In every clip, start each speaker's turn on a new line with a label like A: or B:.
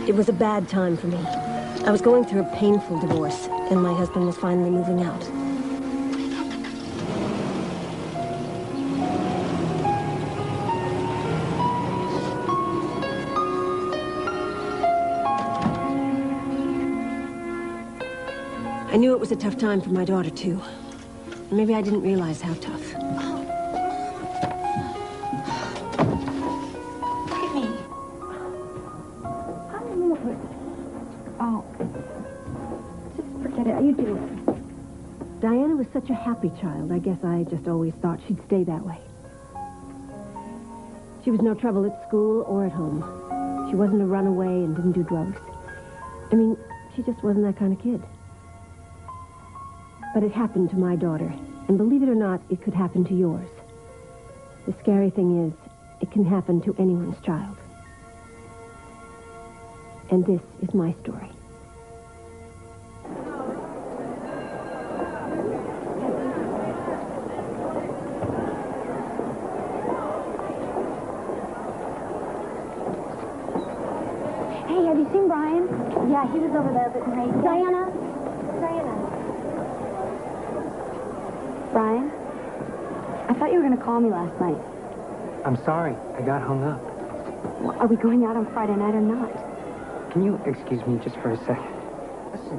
A: It was a bad time for me. I was going through a painful divorce, and my husband was finally moving out. I knew it was a tough time for my daughter, too. Maybe I didn't realize how tough.
B: Look at me. Oh. Just forget it. How you doing?
A: Diana was such a happy child. I guess I just always thought she'd stay that way. She was no trouble at school or at home. She wasn't a runaway and didn't do drugs. I mean, she just wasn't that kind of kid. But it happened to my daughter. And believe it or not, it could happen to yours. The scary thing is, it can happen to anyone's child. And this is my story.
B: Hey, have you seen Brian? Yeah, he was over there, but Diana? Brian? I thought you were going to call me last night.
C: I'm sorry. I got hung up.
B: Well, are we going out on Friday night or not?
C: Can you excuse me just for a second? Listen.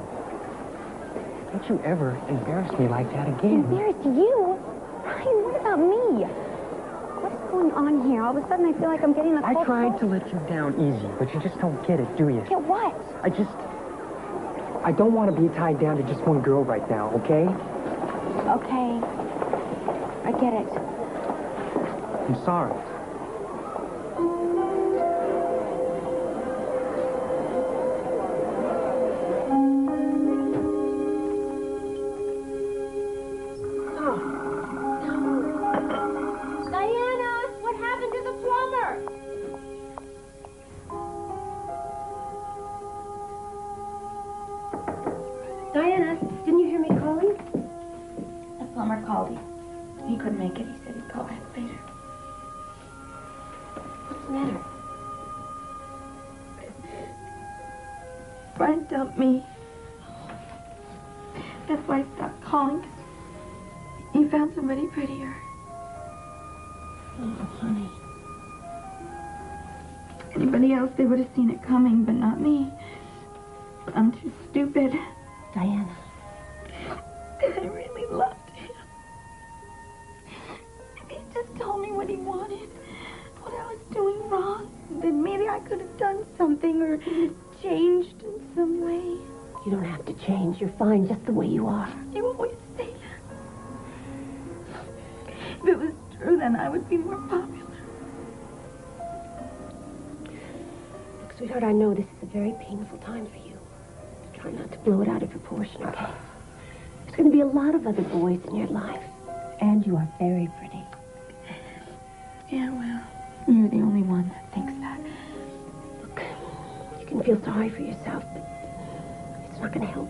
C: Don't you ever embarrass me like that again.
B: Embarrass you? Brian, what about me? What is going on here? All of a sudden I feel like I'm getting a cold
C: I tried to let you down easy, but you just don't get it, do you?
B: Get what?
C: I don't want to be tied down to just one girl right now, okay?
B: Okay. I get it.
C: I'm sorry.
B: Diana, what happened to the plumber?
A: Diana, didn't you hear me calling?
D: The plumber called you. He couldn't make it. He said he'd call back later.
A: What's the matter?
D: Brian dumped me. That's why I stopped calling. He found somebody prettier.
A: Oh, honey.
D: Anybody else, they would have seen it coming, but not me. I'm too stupid.
A: Diana.
D: And I really loved him. If he just told me what he wanted, what I was doing wrong, then maybe I could have done something or changed in some way.
A: You don't have to change. You're fine just the way you are.
D: You always say that. If it was true, then I would be more popular.
A: Look, sweetheart, I know this is a very painful time for you. Try not to blow it out of proportion, okay? There's going to be a lot of other boys in your life. And you are very pretty.
D: Yeah, well, you're the only one that thinks that.
A: Look, you can feel sorry for yourself, but it's not going to help.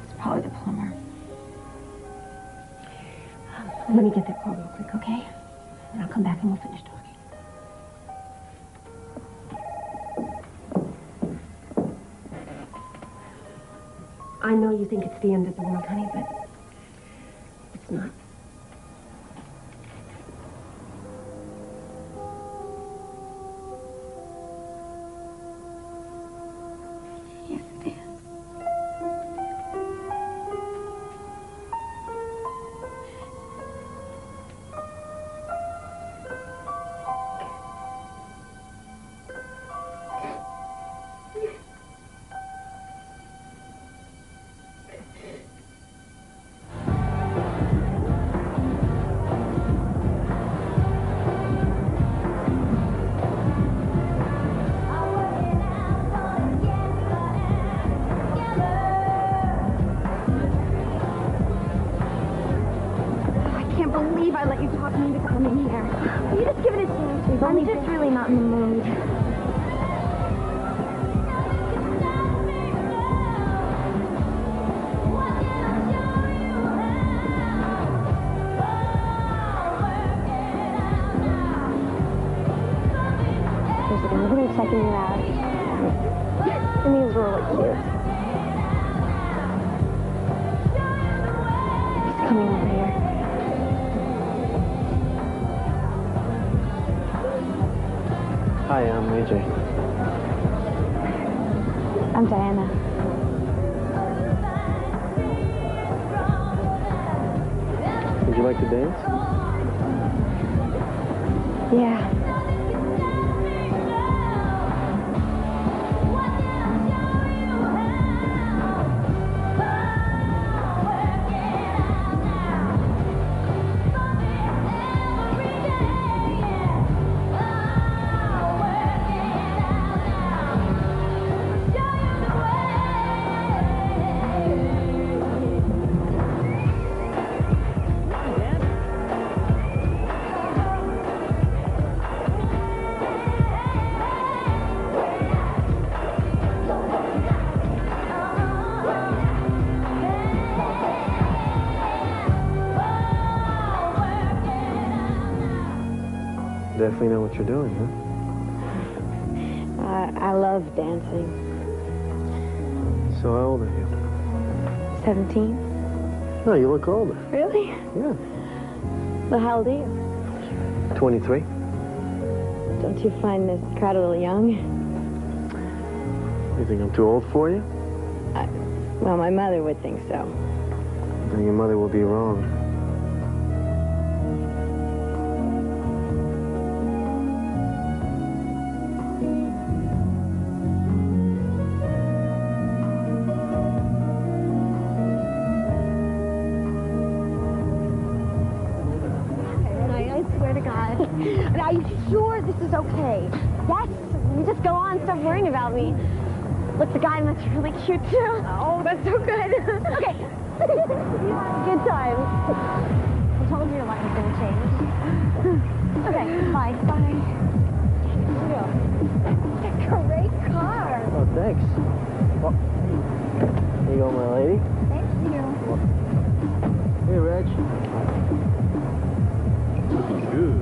D: It's probably the plumber.
A: Let me get that call real quick, okay? And I'll come back and we'll finish talking. I know you think it's the end of the world, honey, but it's not.
D: Yes, it is.
B: I let you talk me into coming here. You just give it a chance. I'm just really not in the mood. you. He's coming over here.
C: Hi, I'm AJ.
B: I'm Diana.
C: Would you like to dance?
B: Yeah.
C: Definitely know what you're doing, huh?
B: I love dancing.
C: So how old are you?
B: 17?
C: No, you look older.
B: Really?
C: Yeah.
B: Well, how old are you?
C: 23.
B: Don't you find this crowd a little young?
C: You think I'm too old for you?
B: Well, my mother would think so.
C: Then your mother will be wrong.
B: Are you sure this is okay? Yes. You just go on, stop worrying about me. Look, the guy looks really cute too. Oh, that's so good. Okay. Good time. I told you your life was going to change. Okay, bye. Bye. It's a great car.
C: Oh, thanks. Well, here you go, my lady.
B: Thank you.
C: Hey, Reg. Looking good.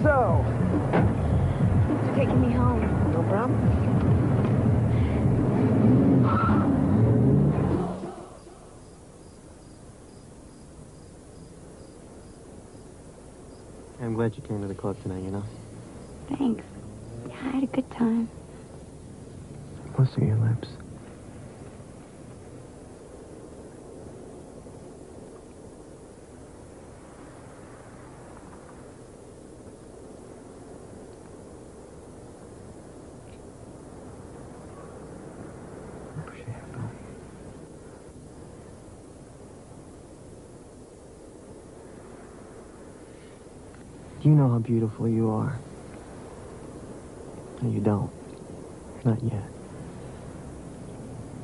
C: So,
B: Thanks for taking me home.
C: no problem. I'm glad you came to the club tonight, you know?
B: Thanks. Yeah, I had a good time.
C: Most of your lips. You know how beautiful you are. No, you don't. Not yet.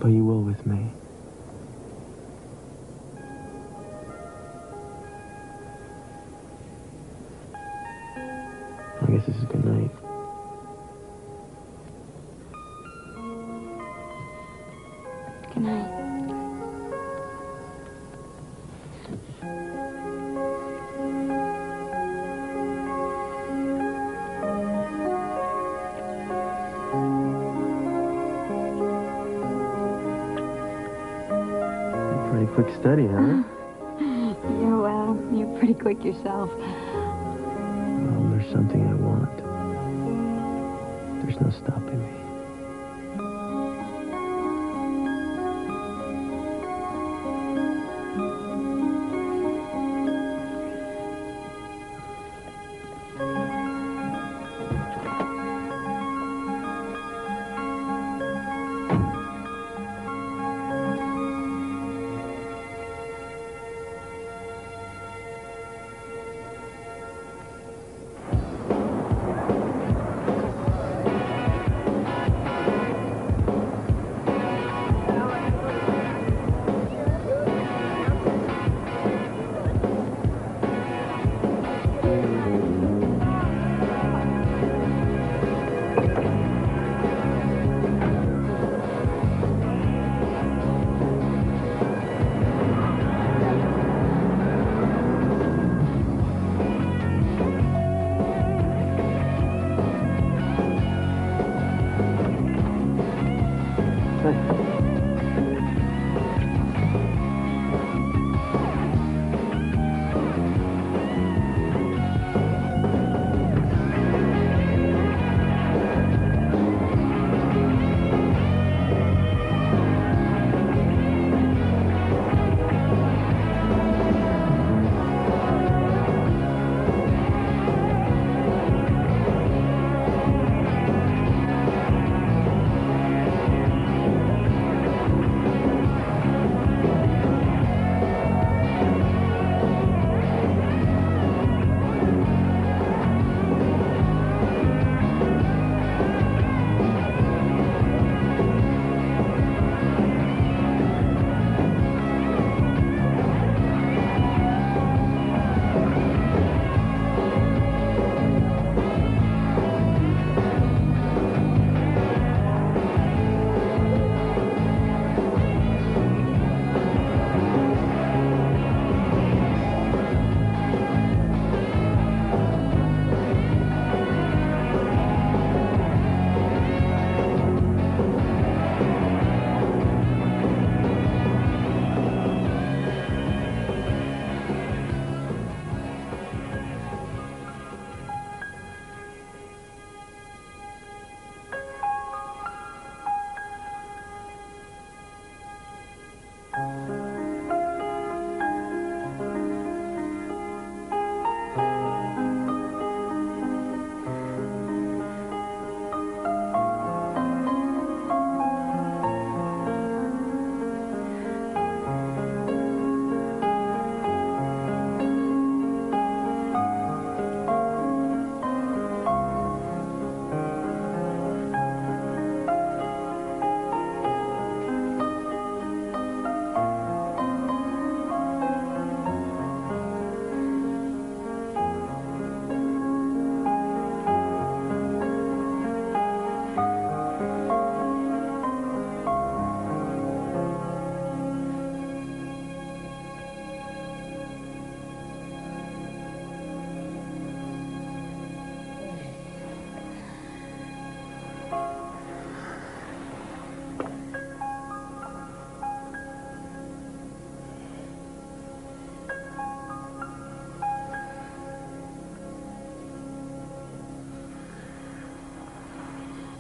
C: But you will with me. I guess this is good night.
B: Good night.
C: Pretty quick study, huh?
B: Yeah, well, you're pretty quick yourself.
C: Well, there's something I want. There's no stopping me.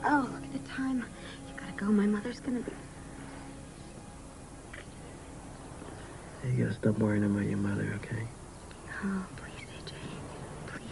D: Oh, look at the time. You gotta go. My mother's gonna be...
E: Hey, you gotta stop worrying about your mother, okay?
D: Oh, please, AJ. Please.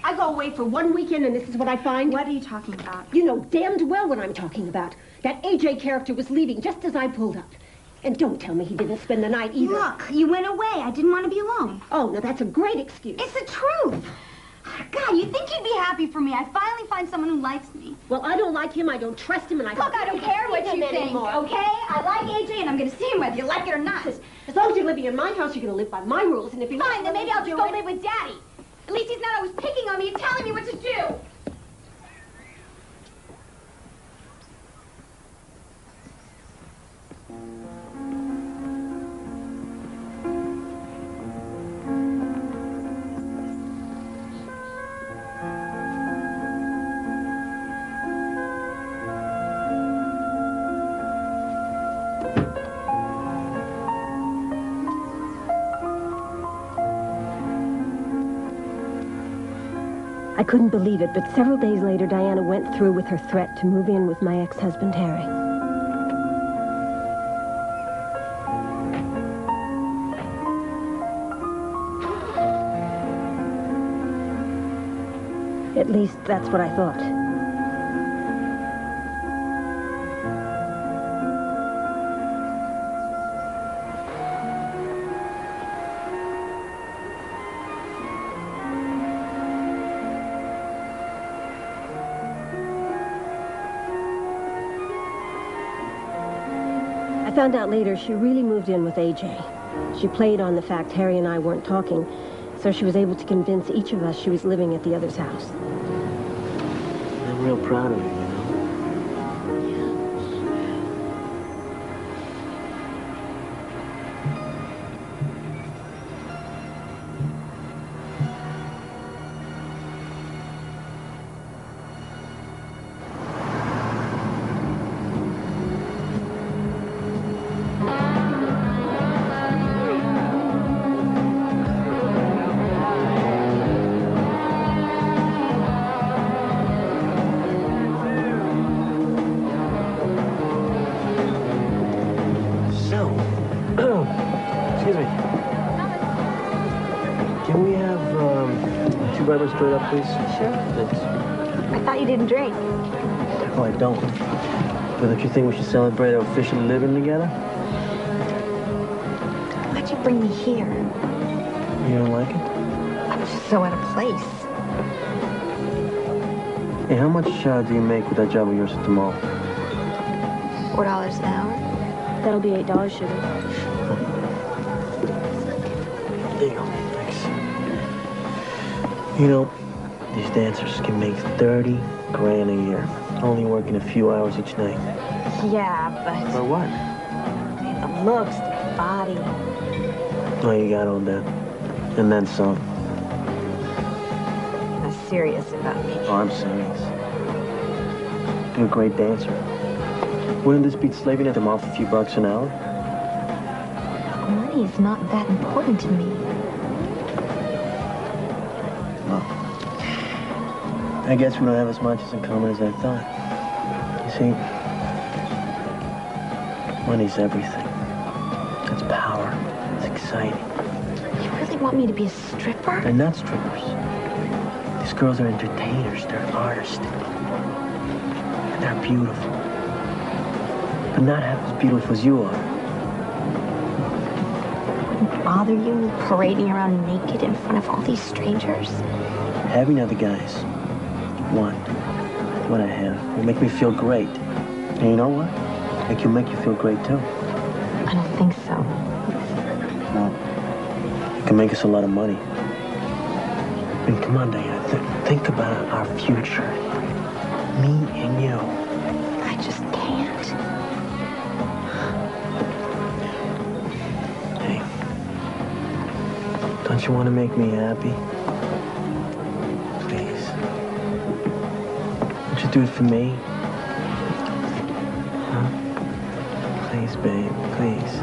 A: I go away for one weekend and this is what I find?
D: What are you talking about?
A: You know damned well what I'm talking about. That AJ character was leaving just as I pulled up. And don't tell me he didn't spend the night either.
D: Look, you went away. I didn't want to be alone.
A: Oh, now that's a great excuse.
D: It's the truth. God, you'd think you'd be happy for me. I finally find someone who likes me.
A: Well, I don't like him, I don't trust him, and I
D: Look, I don't care what you think,
A: anymore.
D: okay? I like AJ, and I'm going to see him whether you like it or not.
A: As long as you're living in my house, you're going to live by my rules, and if you're
D: Fine, then maybe I'll just go live with Daddy. At least he's not always picking on me and telling me what to do.
A: I couldn't believe it, but several days later, Diana went through with her threat to move in with my ex-husband, Harry. At least, that's what I thought. I found out later she really moved in with AJ. She played on the fact Harry and I weren't talking, so she was able to convince each of us she was living at the other's house.
E: I'm real proud of you, you know? Excuse me. Can we have two brothers straight up, please?
D: Sure.
E: Thanks.
D: I thought you didn't drink.
E: Oh, I don't. But don't you think we should celebrate our officially living together?
D: Why'd you bring me here?
E: You don't like it?
D: I'm just so out of place.
E: Hey, how much do you make with that job of yours at the mall?
D: $4 an hour.
A: That'll be $8, sugar.
E: There you go. Thanks. You know, these dancers can make 30 grand a year, only working a few hours each night.
D: Yeah, but
E: For what?
D: the looks, the body.
E: Oh, you got all that. And then some.
D: You're not serious about me.
E: Oh, I'm serious. You're a great dancer. Wouldn't this beat slaving at the mall for a few bucks an hour?
D: Money is not that important to me.
E: Well, I guess we don't have as much in common as I thought. You see, money's everything. It's power. It's exciting.
D: You really want me to be a stripper?
E: They're not strippers. These girls are entertainers. They're artists. And they're beautiful. But not half as beautiful as you are.
D: Wouldn't bother you parading around naked in front of all these strangers?
E: Having other guys want what I have will make me feel great. And you know what? It can make you feel great, too.
A: I don't think so.
E: Well, it can make us a lot of money. I mean, come on, Diana. Think about our future. Me and you.
A: I just can't.
E: Hey, don't you want to make me happy? Please. Won't you do it for me? Huh? Please, babe, please.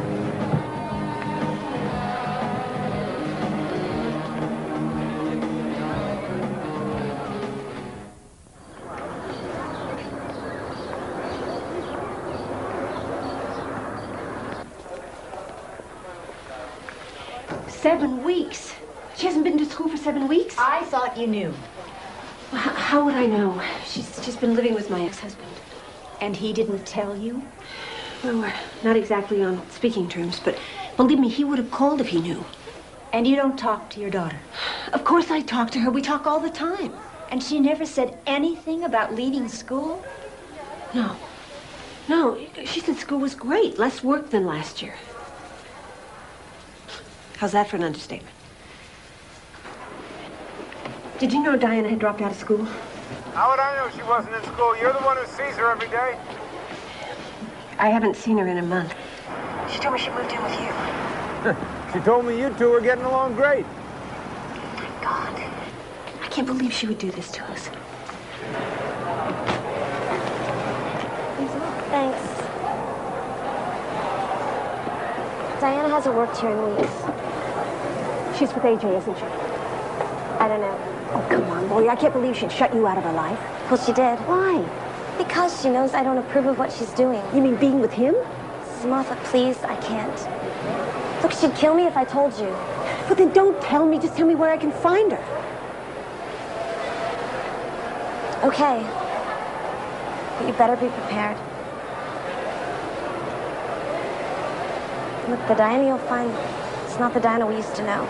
A: Seven weeks. She hasn't been to school for 7 weeks?
F: I thought you knew.
A: Well, how would I know? She's been living with my ex-husband.
F: And he didn't tell you?
A: Well, we're not exactly on speaking terms, but believe me, he would have called if he knew.
F: And you don't talk to your daughter?
A: Of course I talk to her. We talk all the time.
F: And she never said anything about leaving school?
A: No. No, she said school was great. Less work than last year. How's that for an understatement? Did you know Diana had dropped out of school?
G: How would I know she wasn't in school? You're the one who sees her every day.
A: I haven't seen her in a month. She told me she moved in with you.
G: She told me you two were getting along great.
A: My God. I can't believe she would do this to us.
B: Thanks. Diana hasn't worked here in weeks.
A: She's with AJ, isn't she?
B: I don't know.
A: Oh, come on, Lori. I can't believe she'd shut you out of her life.
B: Well, she did.
A: Why?
B: Because she knows I don't approve of what she's doing.
A: You mean being with him?
B: Martha, please, I can't. Look, she'd kill me if I told you.
A: But then don't tell me. Just tell me where I can find her.
B: Okay. But you better be prepared. Look, the Diana you'll find, it's not the Diana we used to know.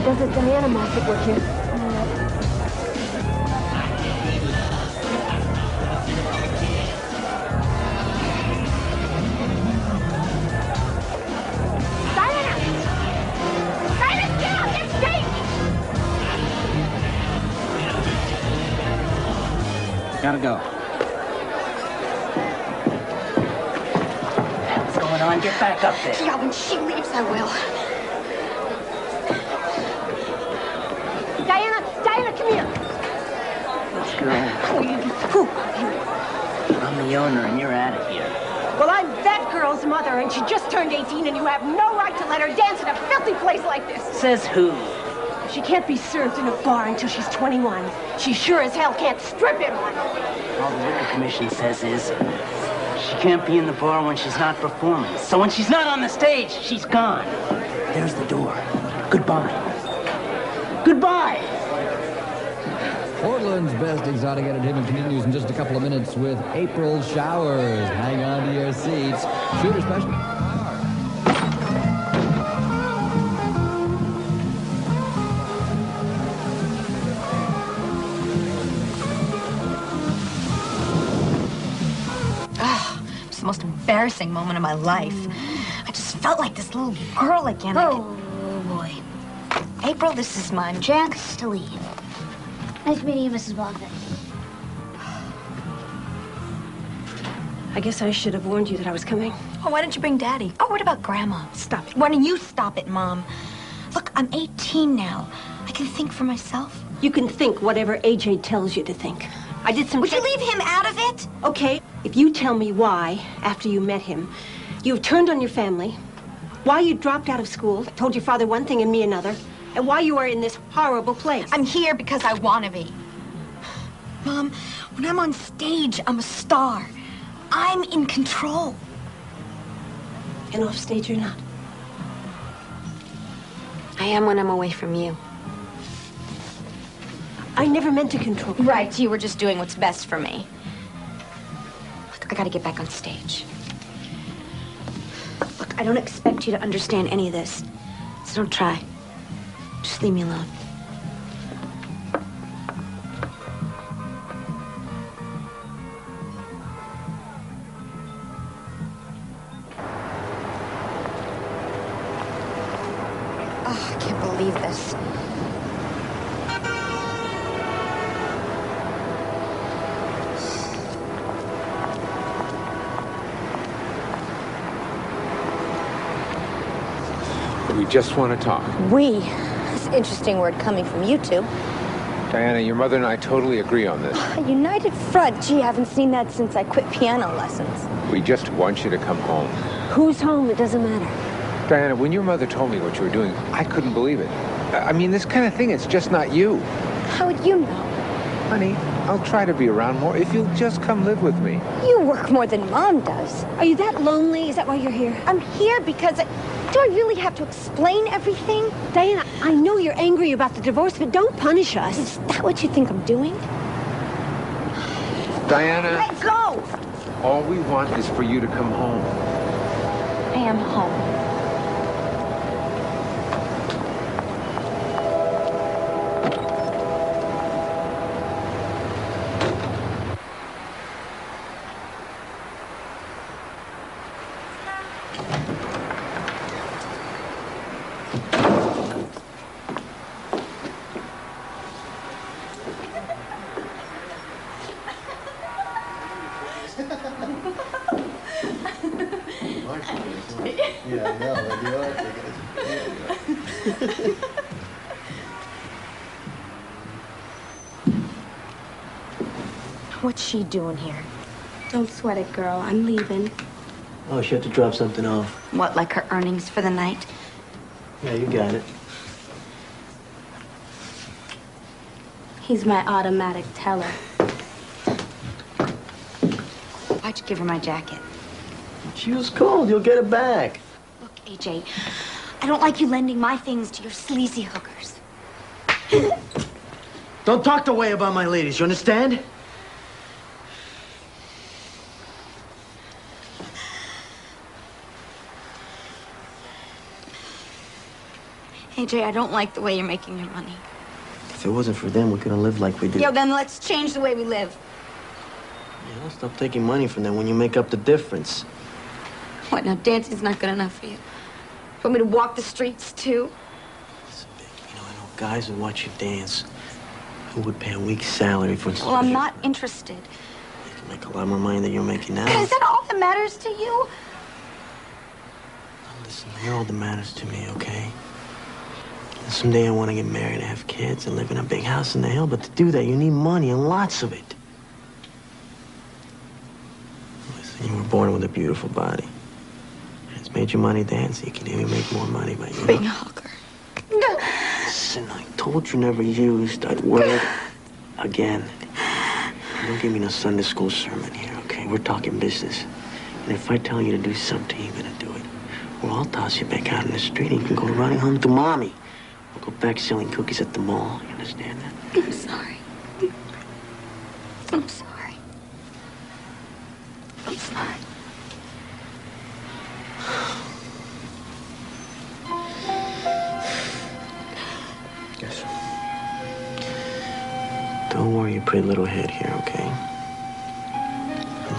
A: Does a Diana market work here?
H: Gotta go.
E: What's going on? Get back up there.
B: Yeah, when she leaves, I will. Diana, come here.
E: Let's go. I'm the owner, and you're out of here.
A: Well, I'm that girl's mother, and she just turned 18, and you have no right to let her dance in a filthy place like this.
E: Says who?
A: She can't be served in a bar until she's 21. She sure as hell can't strip in one.
E: All the liquor commission says is she can't be in the bar when she's not performing. So when she's not on the stage, she's gone. There's the door. Goodbye. Goodbye!
I: Portland's best exotic entertainment continues in just a couple of minutes with April Showers. Hang on to your seats. Shooter special.
F: It's the most embarrassing moment of my life. I just felt like this little girl again.
B: Oh, boy. April, this is mine. Jack, Staley. Nice meeting you, Mrs. Blofeld.
A: I guess I should have warned you that I was coming.
F: Oh, why didn't you bring Daddy? Oh, what about Grandma?
A: Stop it.
F: Why don't you stop it, Mom? Look, I'm 18 now. I can think for myself.
A: You can think whatever AJ tells you to think. I did some...
F: Would you leave him out of it?
A: Okay, if you tell me why, after you met him, you've turned on your family, why you dropped out of school, told your father one thing and me another, and why you are in this horrible place.
F: I'm here because I want to be. Mom, when I'm on stage, I'm a star. I'm in control.
A: And off stage, you're not.
B: I am when I'm away from you.
A: I never meant to control you.
B: Right, you were just doing what's best for me. Look, I gotta get back on stage. Look, I don't expect you to understand any of this. So don't try. Just leave me alone.
F: Oh, I can't believe this.
G: We just want to talk.
B: We? That's an interesting word coming from you two.
G: Diana, your mother and I totally agree on this.
B: A united front. Gee, I haven't seen that since I quit piano lessons.
G: We just want you to come home.
A: Who's home? It doesn't matter.
G: Diana, when your mother told me what you were doing, I couldn't believe it. I mean, this kind of thing, it's just not you.
B: How would you know?
G: Honey, I'll try to be around more if you'll just come live with me.
B: You work more than Mom does.
A: Are you that lonely? Is that why you're here?
B: I'm here because do I really have to explain everything?
A: Diana, I know you're angry about the divorce, but don't punish us.
B: Is that what you think I'm doing?
G: Diana,
B: Let go!
G: all we want is for you to come home.
B: I am home. What's she doing here?
D: Don't sweat it, girl. I'm leaving.
E: Oh, she had to drop something off.
B: What, like her earnings for the night?
E: Yeah, you got it.
D: He's my automatic teller.
B: Why'd you give her my jacket?
E: She was cold. You'll get it back.
B: Look, AJ, I don't like you lending my things to your sleazy hookers.
E: Don't talk the way about my ladies, you understand?
B: AJ, I don't like the way you're making your money.
E: If it wasn't for them, we couldn't live like we do.
B: Yo, then let's change the way we live.
E: Yeah, I'll stop taking money from them when you make up the difference.
B: What, now dancing's not good enough for you? Want me to walk the streets, too?
E: Listen, Vic, I know guys will watch you dance.
H: Who would pay a week's salary for...
F: Well, I'm not interested.
H: You can make a lot more money than you're making now.
F: Is that all that matters to you?
H: Listen, you're all that matters to me, okay? And someday I want to get married and have kids and live in a big house in the hill, but to do that, you need money and lots of it. Listen, you were born with a beautiful body. And it's made your money dance. You can even make more money by you.
F: Being a hooker.
H: Listen, I told you never use that word again. Don't give me no Sunday school sermon here, okay? We're talking business. And if I tell you to do something, you're gonna do it. Or I'll toss you back out in the street and you can go running home to Mommy. Or go back selling cookies at the mall. You understand that?
F: I'm sorry. I'm sorry. I'm sorry.
H: Yes. Don't worry your pretty little head here, okay?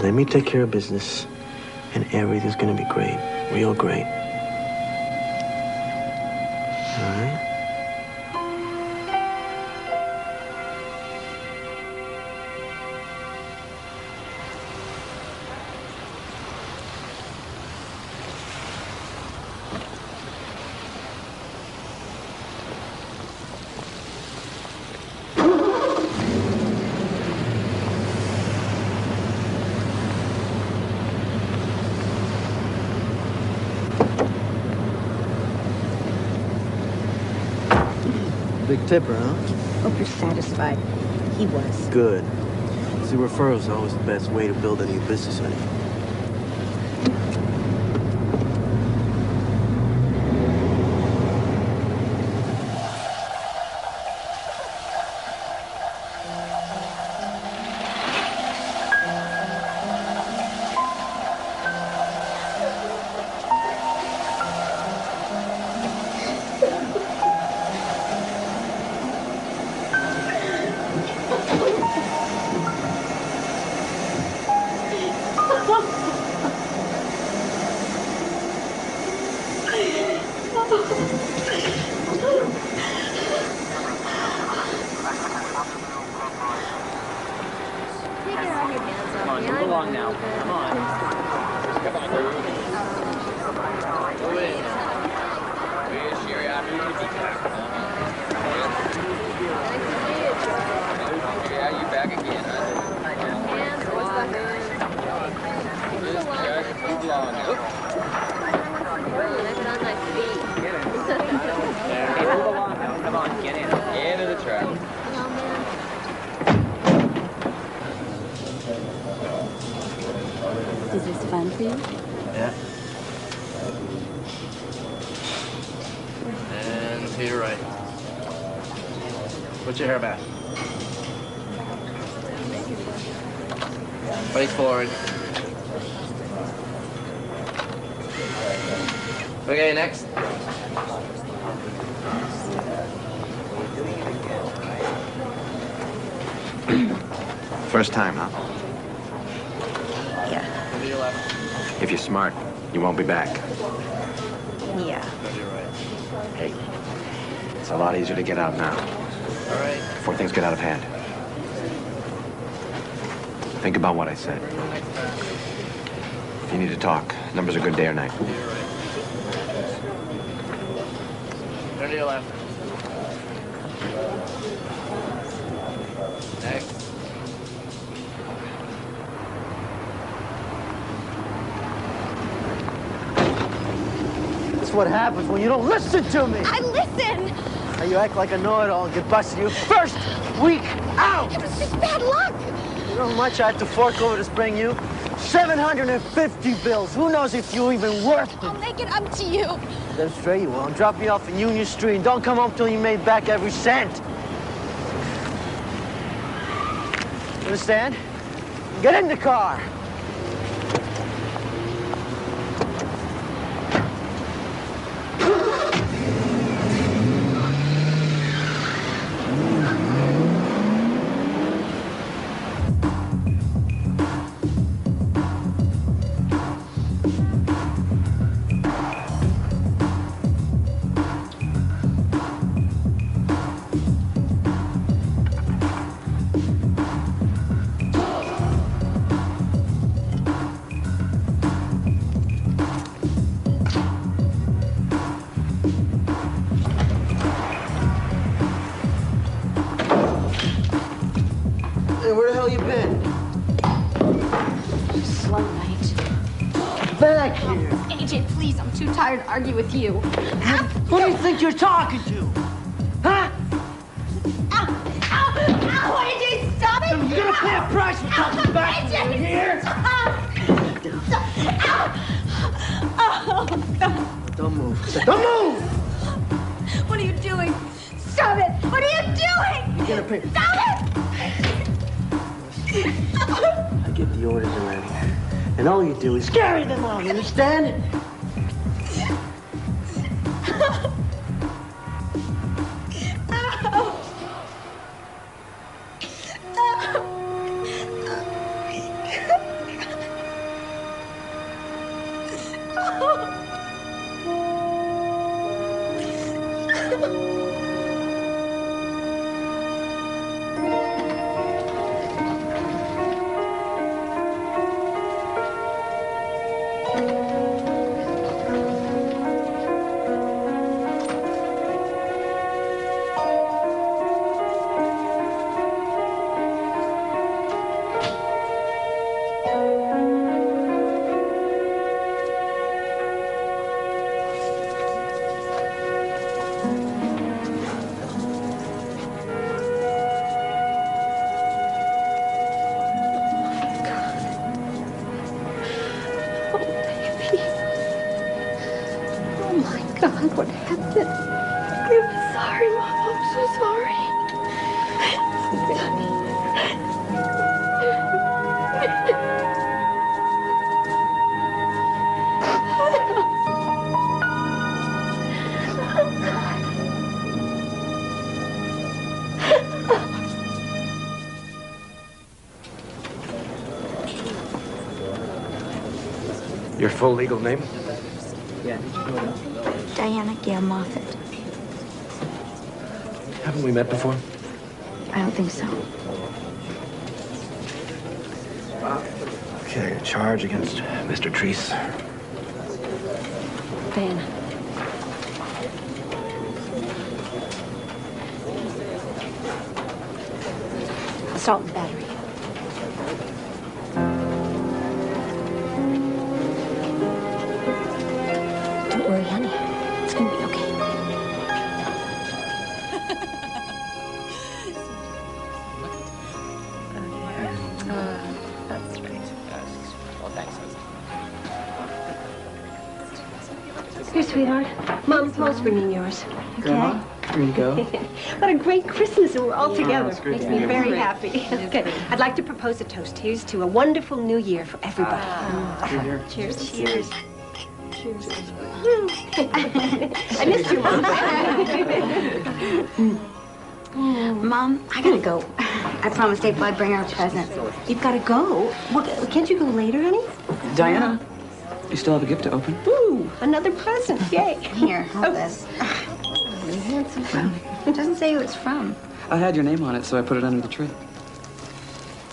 H: Let me take care of business, and everything's gonna be great. Real great. All right? Big tipper, huh?
J: Hope you're satisfied. He was.
H: Good. See, referrals are always the best way to build a new business, honey.
J: Is this fun for you?
K: Yeah. And to your right. Put your hair back. Face forward. Okay, next.
L: First time, huh?
J: Yeah.
K: To your left.
L: If you're smart, you won't be back.
J: Yeah.
K: To your right.
L: Hey, it's a lot easier to get out now,
K: All right.
L: before things get out of hand. Think about what I said. If you need to talk, numbers are good day or night.
K: To your right. Turn to your left. Next.
H: That's what happens when you don't listen to me.
F: I listen!
H: Now you act like a know-it-all and get busted your first week out.
F: It was just bad luck.
H: You know how much I had to fork over to spring you? 750 bills. Who knows if you're even worth it?
F: I'll make it up to you.
H: Then straight you will. I'm dropping you off in Union Street. Don't come home till you made back every cent. Understand? Get in the car.
F: too tired to argue with you.
E: Who do you think you're talking to? Huh?
F: Ow! Ow! Ow! What did you stop it?
E: You're gonna pay a price for talking back to me here. Don't move. Don't move!
F: What are you doing? Stop it! What are you doing?
E: You're gonna pay.
F: Stop it!
H: I get the orders already. And all you do is carry them out, you understand?
A: What happened?
D: I'm sorry, Mom. I'm so sorry.
L: Your full legal name?
C: Yeah.
J: Diana Gail Moffat.
L: Haven't we met before?
J: I don't think so.
L: Okay, charge against Mr. Treese.
A: Diana. Assault and battery. Don't worry, honey. It's gonna be okay.
K: That's right. Well, thanks.
A: Here, sweetheart. Mom's bringing yours.
C: Grandma, here you go.
A: What a great Christmas, and we're all together.
C: it's great
A: Makes
C: to
A: me
C: be
A: very
C: here.
A: happy. Okay, I'd like to propose a toast. Here's to a wonderful new year for everybody. Cheers. Cheers. Cheers. I missed you, Mom.
J: Mom, I gotta go. I promised April I'd bring her a present.
A: You've got to go. Well, can't you go later, honey?
C: Diana, you still have a gift to open?
A: Ooh, another present. Yay.
J: Here, hold this. It doesn't say who it's from.
C: I had your name on it, so I put it under the tree.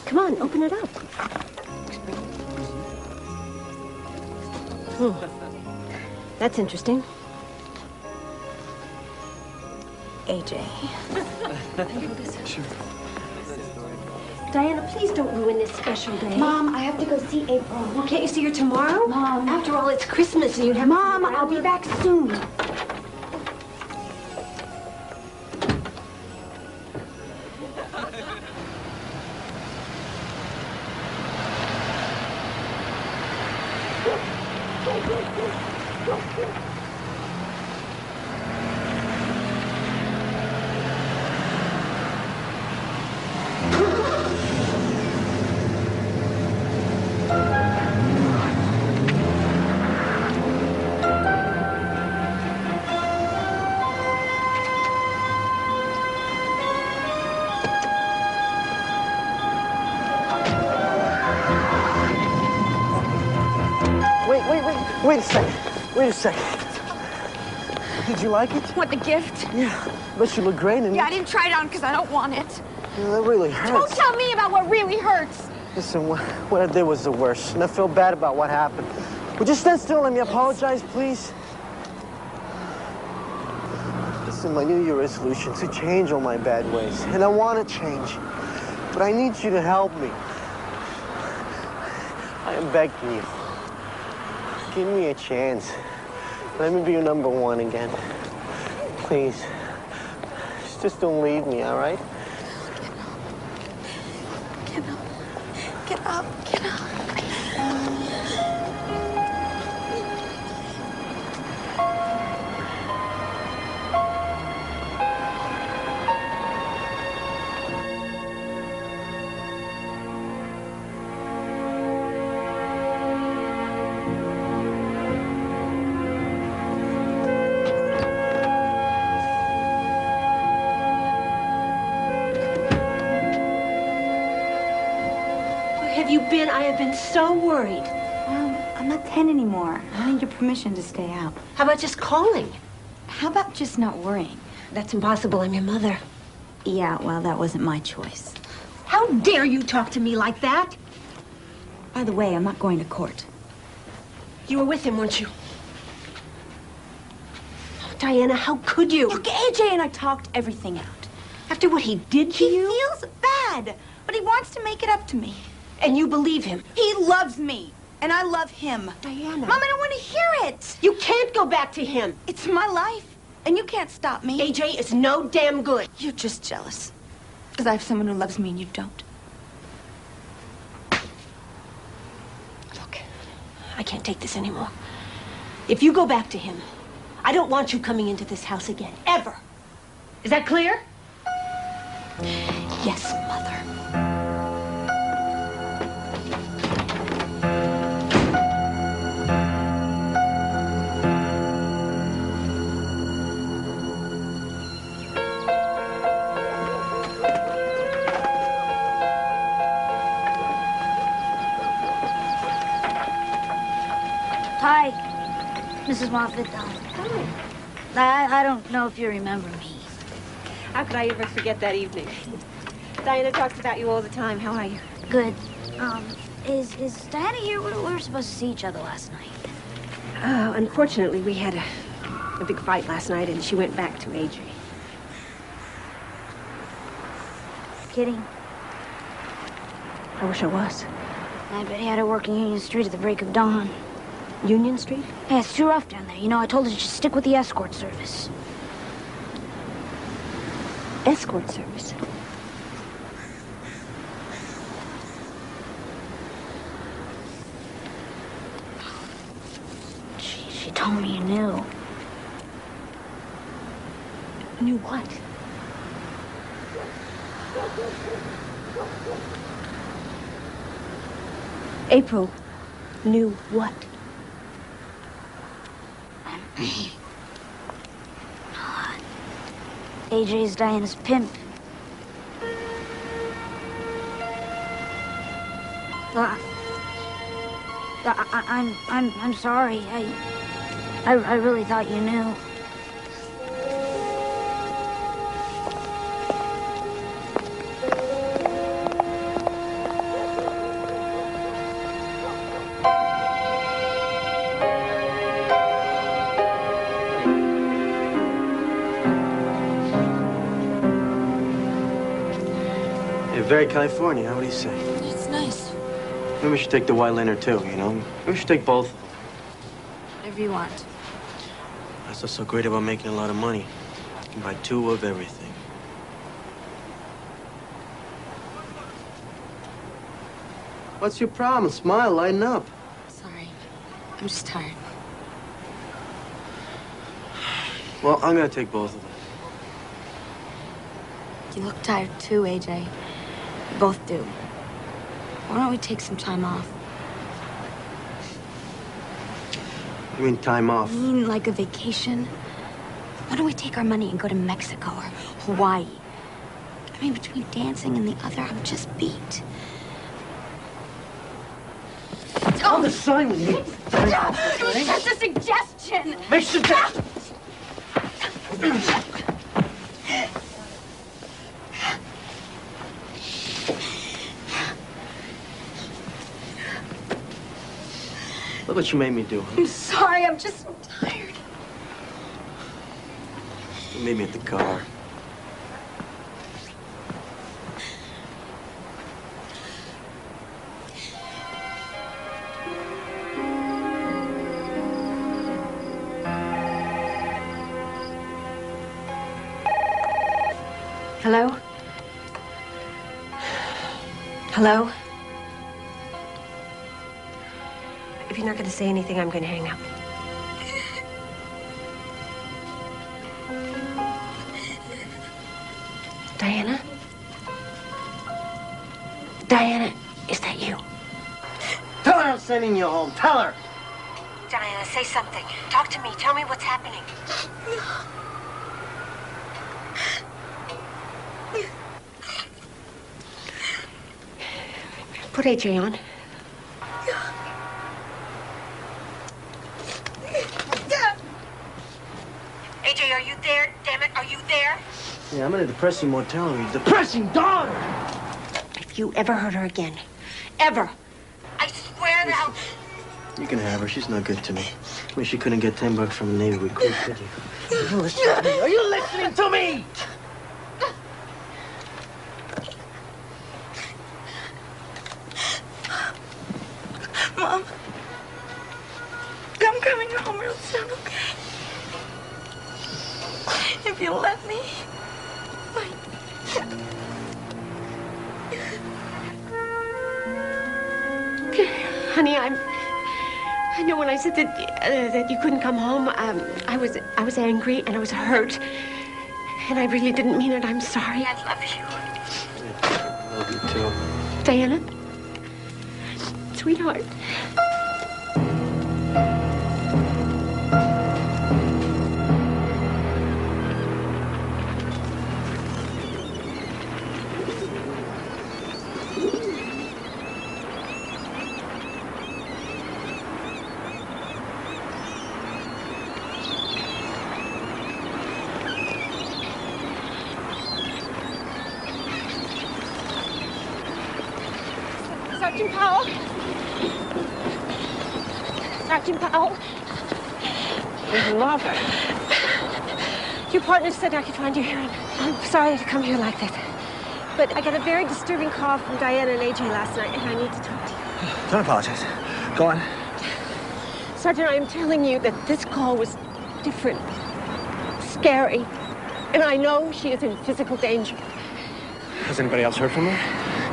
A: Come on, open it up. That's interesting.
J: AJ.
C: Sure.
A: Diana, please don't ruin this special day.
J: Mom, I have to go see April.
A: Well, can't you see her tomorrow?
J: Mom.
A: After all, it's Christmas and you'd have...
J: Mom, I'll be back soon.
H: Wait a second. Wait a second. Did you like it?
F: What, the gift?
H: Yeah. But you look great in it.
F: Yeah, I didn't try it on because I don't want it.
H: Yeah, that really hurts.
F: Don't tell me about what really hurts.
H: Listen, what I did was the worst, and I feel bad about what happened. Would you stand still and let me apologize, please? Listen, my New Year resolution to change all my bad ways, and I want to change. But I need you to help me. I am begging you. Give me a chance. Let me be your number one again. Please. Just don't leave me, all right?
F: Get up. Get up. Get up.
A: Have you been? I have been so worried.
J: I'm not 10 anymore. I need your permission to stay out.
A: How about just calling?
J: How about just not worrying?
A: That's impossible. I'm your mother.
J: Yeah, well, that wasn't my choice.
A: How dare you talk to me like that?
J: By the way, I'm not going to court.
A: You were with him, weren't you? Oh, Diana, how could you?
J: Look, AJ and I talked everything out.
A: After what he did to you?
J: He feels bad, but he wants to make it up to me.
A: And you believe him?
J: He loves me, and I love him.
A: Diana.
J: Mom, I don't want to hear it.
A: You can't go back to him.
J: It's my life, and you can't stop me.
A: AJ is no damn good.
J: You're just jealous. Because I have someone who loves me and you don't.
A: Look, I can't take this anymore. If you go back to him, I don't want you coming into this house again, ever. Is that clear?
J: Yes, Mother.
M: Hi, Mrs. Moffat. I don't know if you remember me.
A: How could I ever forget that evening? Diana talks about you all the time. How are you?
M: Good. Is Diana here? We were supposed to see each other last night.
A: Unfortunately, we had a big fight last night, and she went back to AJ.
M: Kidding.
A: I wish I was.
M: I bet he had her working Union Street at the break of dawn.
A: Union Street?
M: Yeah, it's too rough down there. You know, I told her to just stick with the escort service.
A: Escort service?
M: She told me you knew.
A: Knew what? April knew what?
M: AJ's Diana's pimp. I'm sorry. I really thought you knew.
H: Very California, what do you say?
F: It's nice.
H: Maybe we should take the white liner too, you know? Maybe we should take both.
F: Whatever you want.
H: That's what's so great about making a lot of money. You can buy two of everything. What's your problem? Smile, lighten up.
F: Sorry. I'm just tired.
H: Well, I'm gonna take both of them.
F: You look tired too, AJ. We both do. Why don't we take some time off?
H: You mean time off?
F: I mean like a vacation? Why don't we take our money and go to Mexico or Hawaii? I mean, between dancing and the other, I'm just beat.
H: On the sign with me.
F: It was just a suggestion.
H: Make suggestions. Look what you made me do.
F: I'm sorry, I'm just so tired.
H: You made me at the car.
A: Hello? Hello? If you're not going to say anything, I'm going to hang up. Diana? Diana, is that you?
H: Tell her I'm sending you home. Tell her.
A: Diana, say something. Talk to me. Tell me what's happening. Put AJ on. AJ, are you there? Damn it, are you there?
H: Yeah, I'm in a depressing motel room. Depressing daughter!
A: If you ever hurt her again, ever, I swear that I'll...
H: You can have her. She's not good to me. I mean, she couldn't get $10 from a Navy recruit, could you? Are you listening to me? Are you listening to me?
D: Mom, I'm coming home real soon, okay? If you let me.
A: Honey, I know when I said that you couldn't come home, I was angry and I was hurt. And I really didn't mean it. I'm sorry. I love you.
H: I love you too.
A: Diana? Sweetheart. Sergeant Powell. Sergeant Powell.
C: Mrs. Moffat.
A: Your partner said I could find you here, and I'm sorry to come here like this. But I got a very disturbing call from Diana and AJ last night, and I need to talk to you.
C: Don't apologize. Go on.
A: Sergeant, I am telling you that this call was different, scary, and I know she is in physical danger.
L: Has anybody else heard from her?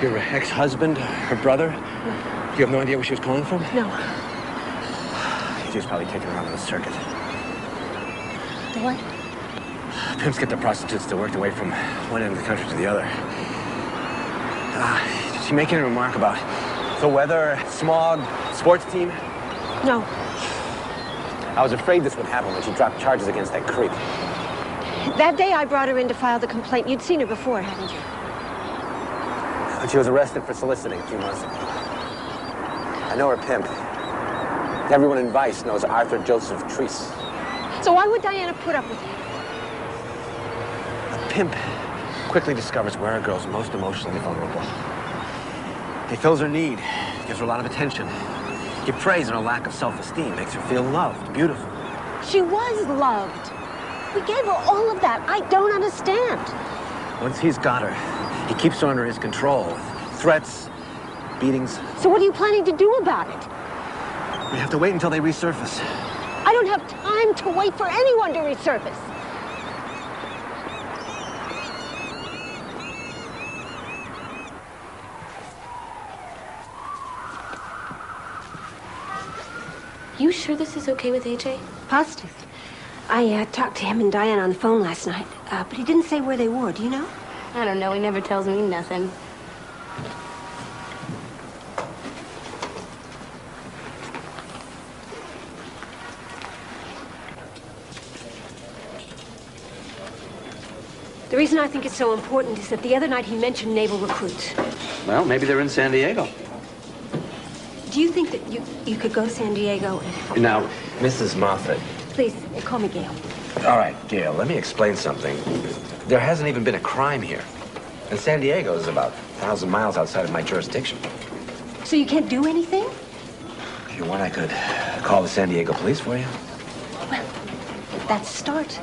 L: Your ex-husband, her brother? No. You have no idea where she was calling from?
A: No.
L: He was probably taking her out on the circuit.
A: The what?
L: Pimps get the prostitutes to work their way from one end of the country to the other. Did she make any remark about the weather, smog, sports team?
A: No.
L: I was afraid this would happen when she dropped charges against that creep.
A: That day I brought her in to file the complaint. You'd seen her before, hadn't you?
L: But she was arrested for soliciting a few months ago. I know her pimp. Everyone in Vice knows Arthur Joseph Treese.
A: So why would Diana put up with him?
L: A pimp quickly discovers where a girl's most emotionally vulnerable. He fills her need, gives her a lot of attention. He preys on her lack of self-esteem, makes her feel loved, beautiful.
A: She was loved. We gave her all of that. I don't understand.
L: Once he's got her, he keeps her under his control. Threats, beatings.
A: So what are you planning to do about it?
L: We have to wait until they resurface.
A: I don't have time to wait for anyone to resurface.
F: You sure this is okay with AJ?
A: Positive. I talked to him and Diane on the phone last night, but he didn't say where they were. Do you know?
F: I don't know. He never tells me nothing.
A: The reason I think it's so important is that the other night he mentioned naval recruits.
N: Well, maybe they're in San Diego.
A: Do you think that you could go to San Diego and...
N: Now, Mrs. Moffat.
A: Please, call me Gail.
N: All right, Gail, let me explain something. There hasn't even been a crime here. And San Diego is about 1,000 miles outside of my jurisdiction.
A: So you can't do anything?
N: If you want, I could call the San Diego police for you.
A: Well, that's a start.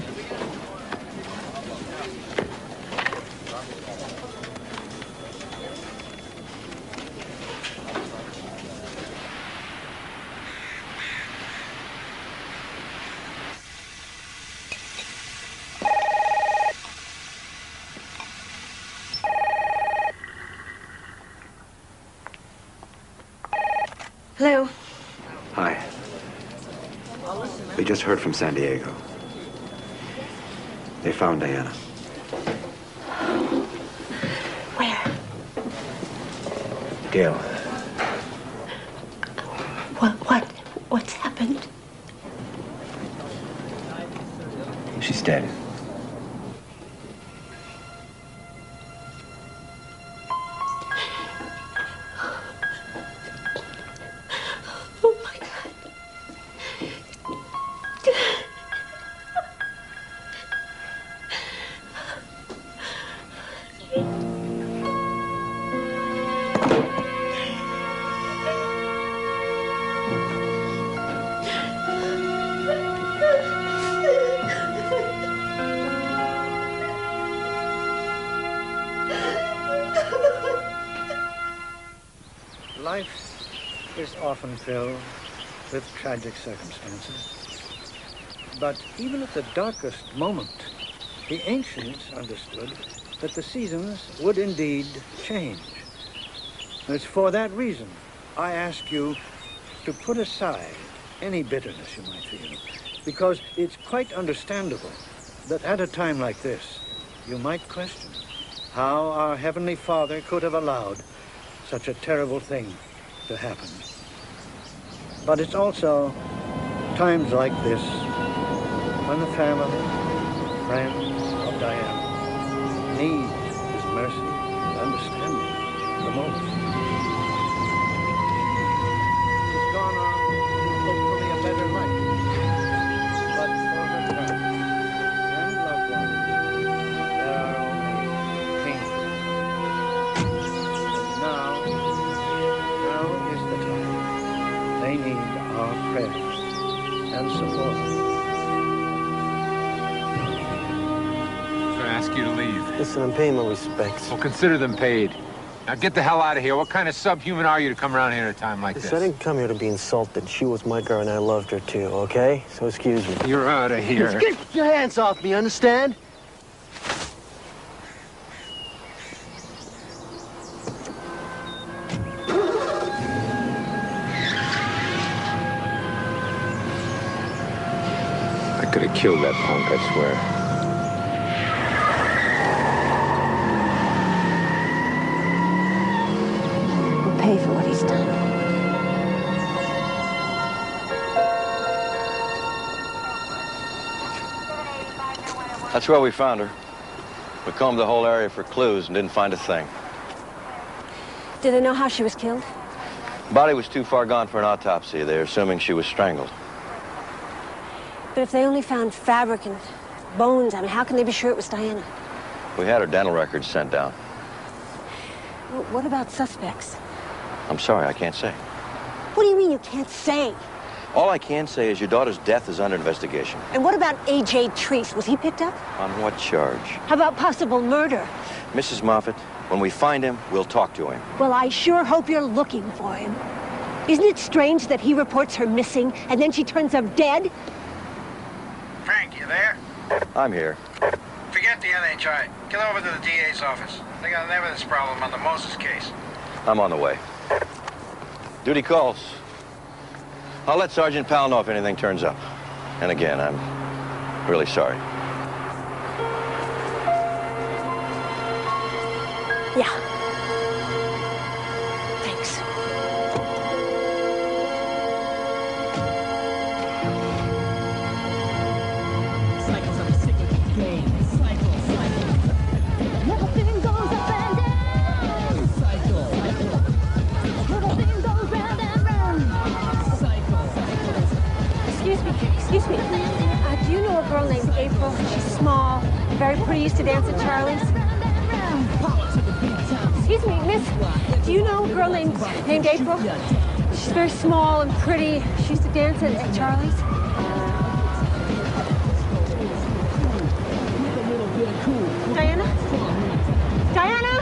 F: Lou.
N: Hi. We just heard from San Diego. They found Diana.
A: Where?
N: Gail.
A: What's happened?
N: She's dead.
A: Oh my God.
O: Life is often filled with tragic circumstances. But even at the darkest moment, the ancients understood that the seasons would indeed change. It's for that reason I ask you to put aside any bitterness you might feel, because it's quite understandable that at a time like this, you might question how our Heavenly Father could have allowed such a terrible thing to happen. But it's also times like this when the family, friends of Diana need his mercy and understanding the most. She's gone on to hopefully a better life, but for her parents and loved ones, there are only painful. And now is the time they need our prayers and support.
G: I'm gonna ask you to leave.
H: Listen, I'm paying my respects.
G: Well, consider them paid. Now get the hell out of here. What kind of subhuman are you to come around here at a time like this?
H: I didn't come here to be insulted. She was my girl and I loved her too, okay? So excuse me.
G: You're out of here.
H: Get your hands off me, understand?
G: I could have killed that punk, I swear.
A: We'll pay for what he's done.
P: That's where we found her. We combed the whole area for clues and didn't find a thing.
A: Do they know how she was killed?
P: Body was too far gone for an autopsy. They're assuming she was strangled.
A: But if they only found fabric and bones, I mean, how can they be sure it was Diana?
P: We had her dental records sent down.
A: What about suspects?
P: I'm sorry, I can't say.
A: What do you mean you can't say?
P: All I can say is your daughter's death is under investigation.
A: And what about A.J. Treese? Was he picked up?
P: On what charge?
A: How about possible murder?
P: Mrs. Moffat, when we find him, we'll talk to him.
A: Well, I sure hope you're looking for him. Isn't it strange that he reports her missing and then she turns up dead?
Q: Frank, you there?
P: I'm here.
Q: Forget the NHI. Get over to the DA's office. They got an evidence problem on the Moses case.
P: I'm on the way. Duty calls. I'll let Sergeant Powell know if anything turns up. And again, I'm really sorry.
A: Yeah. Thanks.
R: Cycles of a cyclical game. Nothing goes up and down. Cycle. Everything goes round and round.
A: Excuse me. Do you know a girl named April? She's small, very pretty, used to dance at Charlie's. Excuse me, miss, do you know a girl named April? She's very small and pretty. She used to dance at Charlie's. Diana? Diana?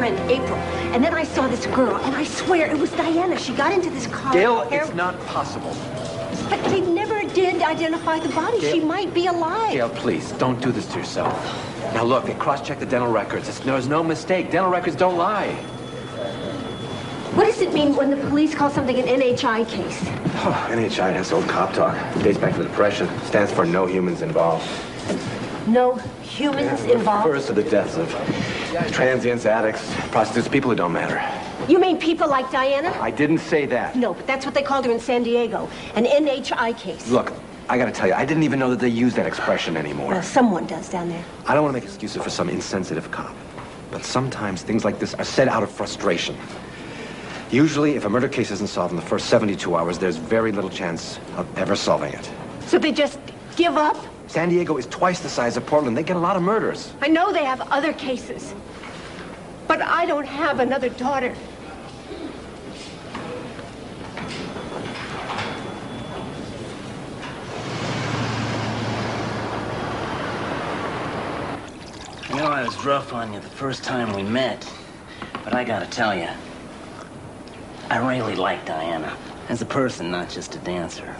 A: friend, April. And then I saw this girl, and I swear it was Diana. She got into this car.
N: Gail, it's not possible.
A: But they never did identify the body.
N: Gail.
A: She might be alive.
N: Gail, please, don't do this to yourself. Now look, they cross-checked the dental records. There's no mistake. Dental records don't lie.
A: What does it mean when the police call something an NHI case?
N: Oh, NHI, that's old cop talk. It dates back to the Depression. Stands for no humans involved.
A: No humans involved?
N: Refers to the deaths of transients, addicts, prostitutes, people who don't matter.
A: You mean people like Diana?
N: I didn't say that.
A: No, but that's what they called her in San Diego. An NHI case.
N: Look, I gotta tell you, I didn't even know that they use that expression anymore.
A: Well, someone does down there.
N: I don't want to make excuses for some insensitive cop. But sometimes things like this are said out of frustration. Usually, if a murder case isn't solved in the first 72 hours, there's very little chance of ever solving it.
A: So they just give up?
N: San Diego is twice the size of Portland. They get a lot of murders.
A: I know they have other cases. But I don't have another daughter.
E: I know I was rough on you the first time we met, but I gotta tell you, I really like Diana. As a person, not just a dancer.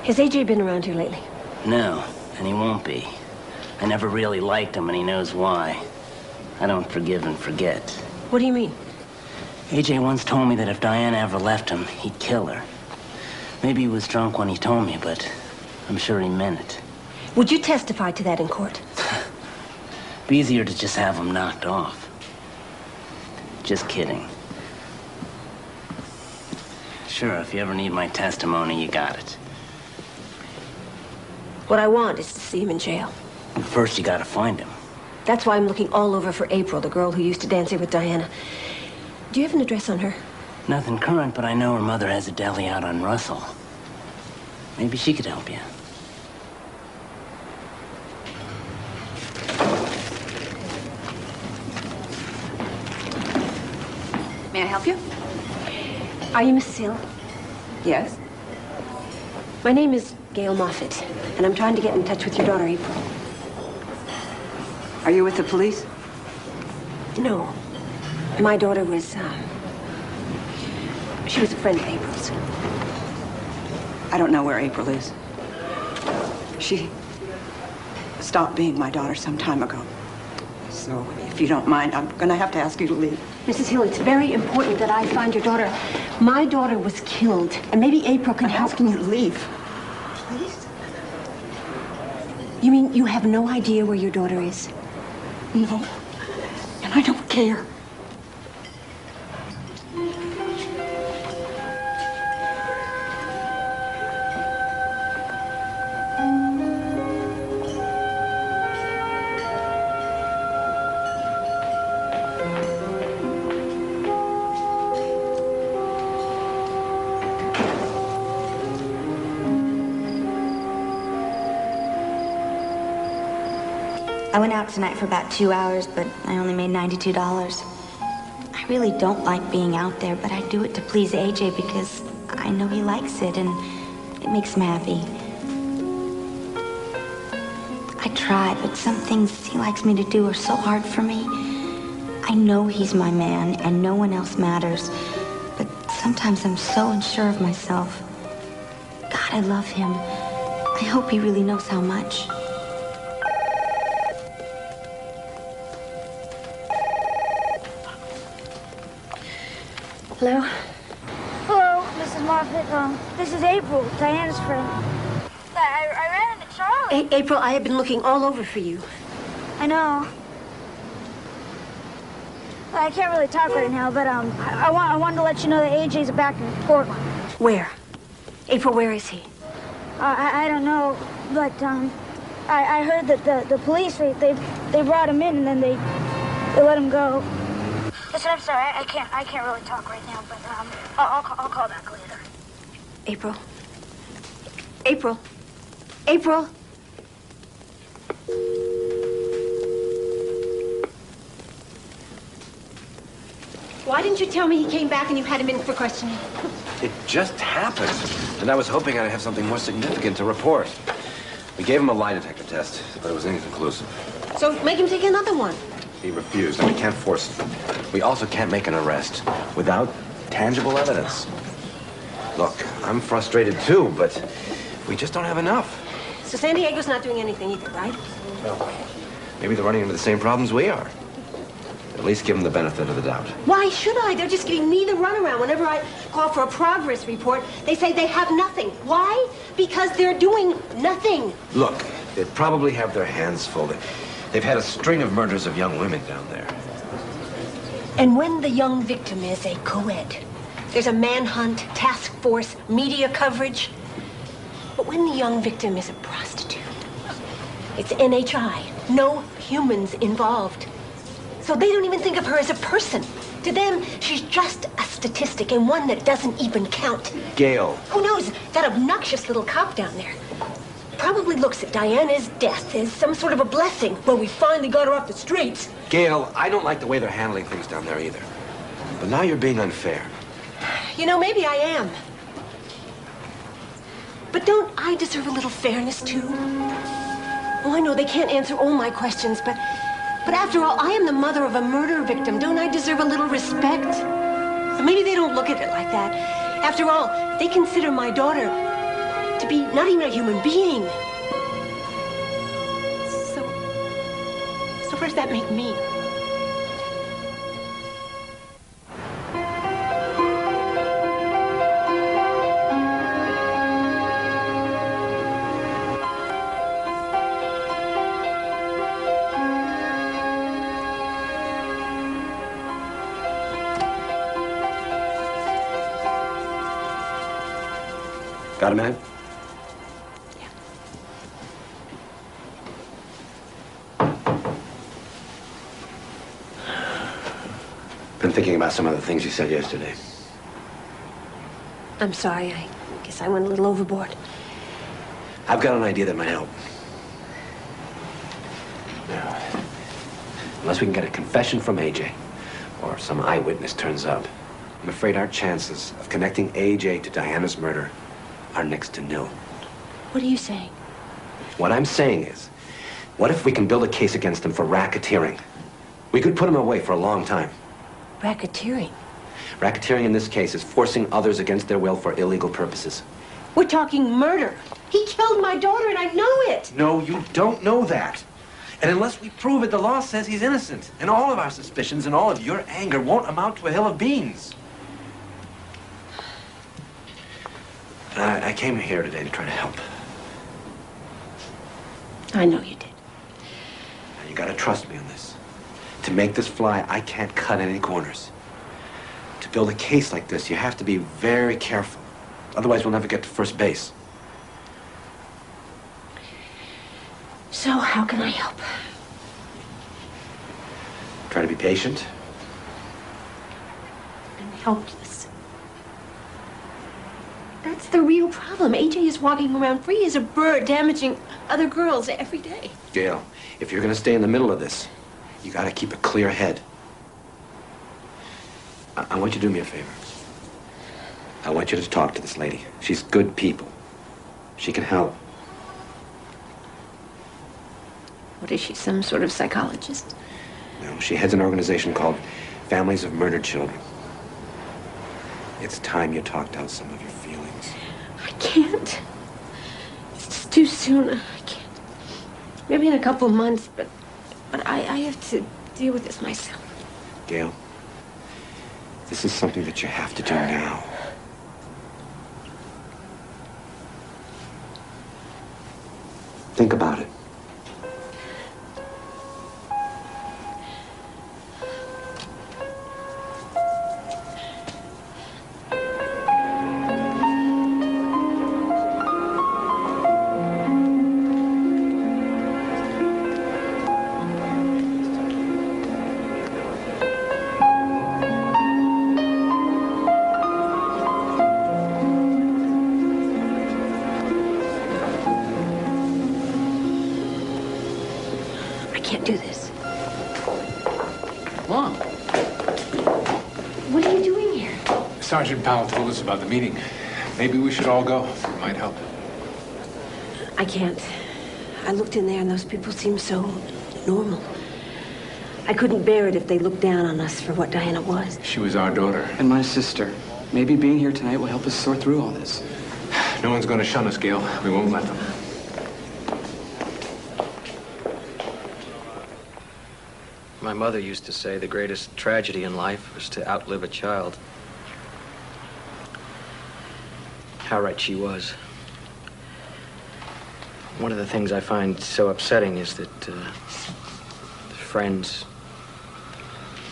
A: Has AJ been around here lately?
E: No, and he won't be. I never really liked him, and he knows why. I don't forgive and forget.
A: What do you mean?
E: AJ once told me that if Diana ever left him, he'd kill her. Maybe he was drunk when he told me, but I'm sure he meant it.
A: Would you testify to that in court?
E: Be easier to just have him knocked off. Just kidding. Sure, if you ever need my testimony, you got it.
A: What I want is to see him in jail.
E: First, you gotta find him.
A: That's why I'm looking all over for April, the girl who used to dance here with Diana. Do you have an address on her?
E: Nothing current, but I know her mother has a deli out on Russell. Maybe she could help you.
A: May I help you? Are you Miss Hill?
S: Yes.
A: My name is Gail Moffat, and I'm trying to get in touch with your daughter, April.
S: Are you with the police?
A: No. My daughter was, she was a friend of April's.
S: I don't know where April is. She stopped being my daughter some time ago. So, if you don't mind, I'm gonna have to ask you to leave.
A: Mrs. Hill, it's very important that I find your daughter. My daughter was killed, and maybe April can help.
S: I'm asking you to leave. Please?
A: You mean you have no idea where your daughter is?
S: No. And I don't care.
F: I went out tonight for about 2 hours, but I only made $92. I really don't like being out there, but I do it to please AJ because I know he likes it and it makes him happy. I try, but some things he likes me to do are so hard for me. I know he's my man and no one else matters, but sometimes I'm so unsure of myself. God, I love him. I hope he really knows how much.
A: Hello?
B: Hello, Mrs. Moffat. This is April, Diana's friend. I ran into Charlie.
A: April, I have been looking all over for you.
B: I know. I can't really talk right now, but I wanted to let you know that AJ's back in Portland.
A: Where? April, where is he?
B: I don't know, but I heard that the police they brought him in and then they let him go. Listen, I'm sorry, I can't really talk right now, but I'll call back later.
A: April. April. April. Why didn't you tell me he came back and you had him in for questioning?
N: It just happened. And I was hoping I'd have something more significant to report. We gave him a lie detector test, but it was inconclusive.
A: So make him take another one.
N: He refused, and we can't force him. We also can't make an arrest without tangible evidence. Look, I'm frustrated too, but we just don't have enough.
A: So San Diego's not doing anything either, right?
N: Well, maybe they're running into the same problems we are. At least give them the benefit of the doubt.
A: Why should I? They're just giving me the runaround. Whenever I call for a progress report, they say they have nothing. Why? Because they're doing nothing.
N: Look, they probably have their hands full. They've had a string of murders of young women down there.
A: And when the young victim is a co-ed, there's a manhunt, task force, media coverage. But when the young victim is a prostitute, it's NHI, no humans involved. So they don't even think of her as a person. To them, she's just a statistic, and one that doesn't even count.
N: Gail.
A: Who knows? That obnoxious little cop down there probably looks at Diana's death as some sort of a blessing. Well, we finally got her off the streets.
N: Gail, I don't like the way they're handling things down there either. But now you're being unfair.
A: You know, maybe I am. But don't I deserve a little fairness, too? Oh, I know they can't answer all my questions, but after all, I am the mother of a murder victim. Don't I deserve a little respect? Or maybe they don't look at it like that. After all, they consider my daughter to be not even a human being. So what does that make me?
N: Got a minute? Been thinking about some of the things you said yesterday.
A: I'm sorry. I guess I went a little overboard.
N: I've got an idea that might help. Now, unless we can get a confession from AJ, or some eyewitness turns up, I'm afraid our chances of connecting AJ to Diana's murder are next to nil.
A: What are you saying?
N: What I'm saying is, what if we can build a case against him for racketeering? We could put him away for a long time.
A: Racketeering?
N: Racketeering in this case is forcing others against their will for illegal purposes.
A: We're talking murder. He killed my daughter, and I know it.
N: No, you don't know that. And unless we prove it, the law says he's innocent. And all of our suspicions and all of your anger won't amount to a hill of beans. I came here today to try to help.
A: I know you did.
N: You gotta trust me on this. To make this fly, I can't cut any corners. To build a case like this, you have to be very careful. Otherwise, we'll never get to first base.
A: So, how can I help?
N: Try to be patient.
A: I'm helpless. That's the real problem. AJ is walking around free as a bird, damaging other girls every day.
N: Gail, if you're gonna stay in the middle of this, you gotta keep a clear head. I want you to do me a favor. I want you to talk to this lady. She's good people. She can help.
A: What is she, some sort of psychologist?
N: No, she heads an organization called Families of Murdered Children. It's time you talked out some of your feelings.
A: I can't. It's just too soon. I can't. Maybe in a couple of months, but I have to deal with this myself.
N: Gail, this is something that you have to do now. Think about it.
A: I can't do this.
G: Mom.
A: What are you doing here?
G: Sergeant Powell told us about the meeting. Maybe we should all go. It might help.
A: I can't. I looked in there and those people seemed so normal. I couldn't bear it if they looked down on us for what Diana was.
G: She was our daughter.
C: And my sister. Maybe being here tonight will help us sort through all this.
G: No one's going to shun us, Gail. We won't let them.
T: My mother used to say the greatest tragedy in life was to outlive a child. How right she was. One of the things I find so upsetting is that friends,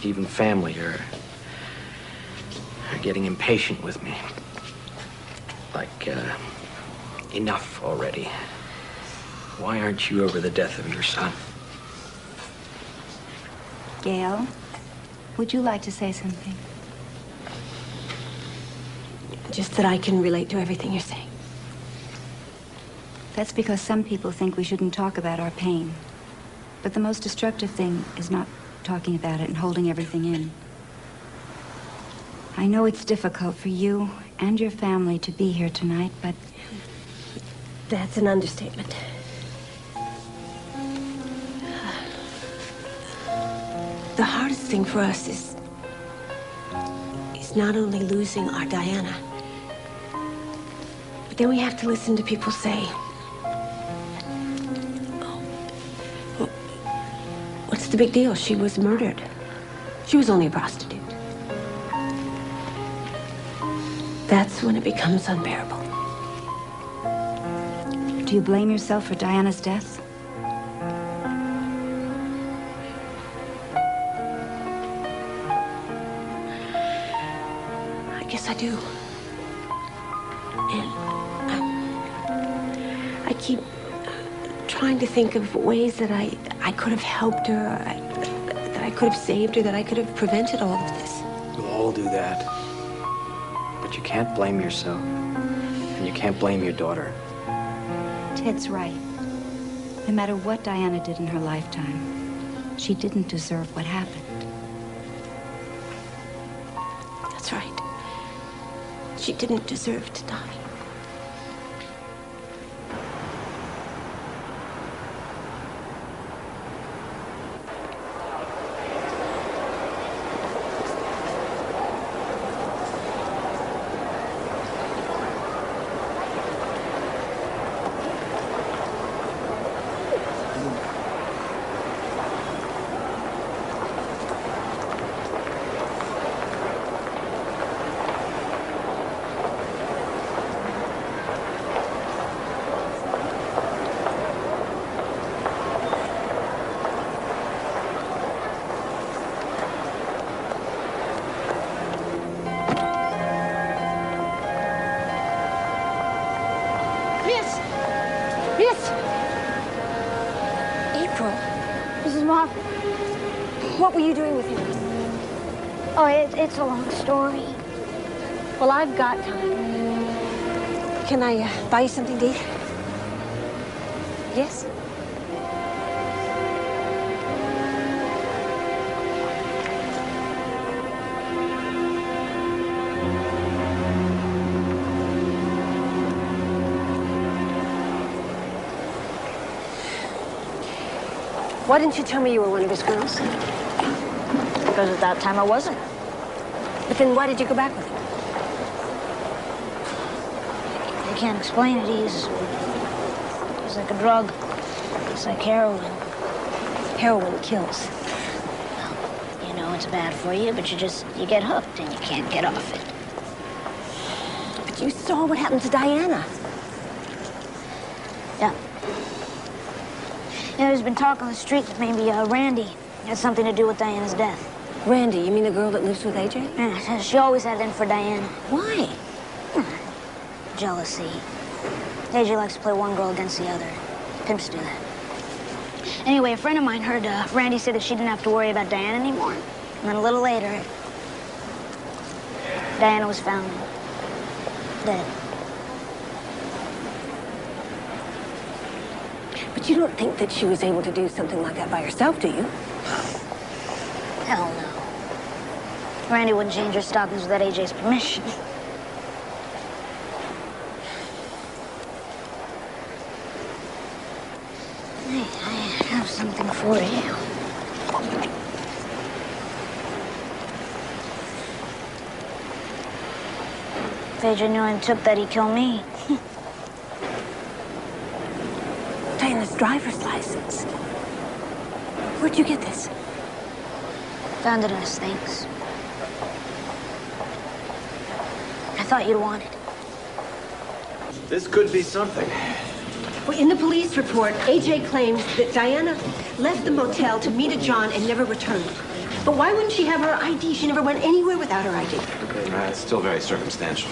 T: even family, are getting impatient with me. Like, enough already. Why aren't you over the death of your son?
F: Gail, would you like to say something?
A: Just that I can relate to everything you're saying.
F: That's because some people think we shouldn't talk about our pain. But the most destructive thing is not talking about it and holding everything in. I know it's difficult for you and your family to be here tonight, but...
A: That's an understatement. The hardest thing for us is not only losing our Diana, but then we have to listen to people say, "Oh, what's the big deal? She was murdered. She was only a prostitute." That's when it becomes unbearable.
F: Do you blame yourself for Diana's death?
A: I guess I do. And I keep trying to think of ways that I could have helped her, that I could have saved her, that I could have prevented all of this.
T: We'll all do that. But you can't blame yourself. And you can't blame your daughter.
F: Ted's right. No matter what Diana did in her lifetime, she didn't deserve what happened.
A: That's right. She didn't deserve to die.
B: What were you doing with him? Oh, it's a long story.
A: Well, I've got time. Can I buy you something to eat? Yes? Why didn't you tell me you were one of his girls?
M: Because at that time I wasn't.
A: But then why did you go back with him?
M: I can't explain it. He's like a drug. It's like heroin.
A: Heroin kills.
M: You know it's bad for you, but you get hooked and you can't get off it.
A: But you saw what happened to Diana.
M: Yeah. You know, there's been talk on the street that maybe Randy had something to do with Diana's death.
A: Randy, you mean the girl that lives with AJ?
M: Yeah, she always had it in for Diana.
A: Why?
M: Jealousy. AJ likes to play one girl against the other. Pimps do that. Anyway, a friend of mine heard Randy say that she didn't have to worry about Diana anymore. And then a little later, Diana was found dead.
A: But you don't think that she was able to do something like that by herself, do you?
M: Hell no. Randy wouldn't change her stockings without AJ's permission. Hey, I have something for you. If AJ knew took that, he'd kill me.
A: Diana's driver's license. Where'd you get this?
M: Found it in his things. I thought you'd want it.
N: This could be something.
A: Well, in the police report, AJ claims that Diana left the motel to meet a John and never returned. But why wouldn't she have her ID? She never went anywhere without her ID.
N: It's still very circumstantial.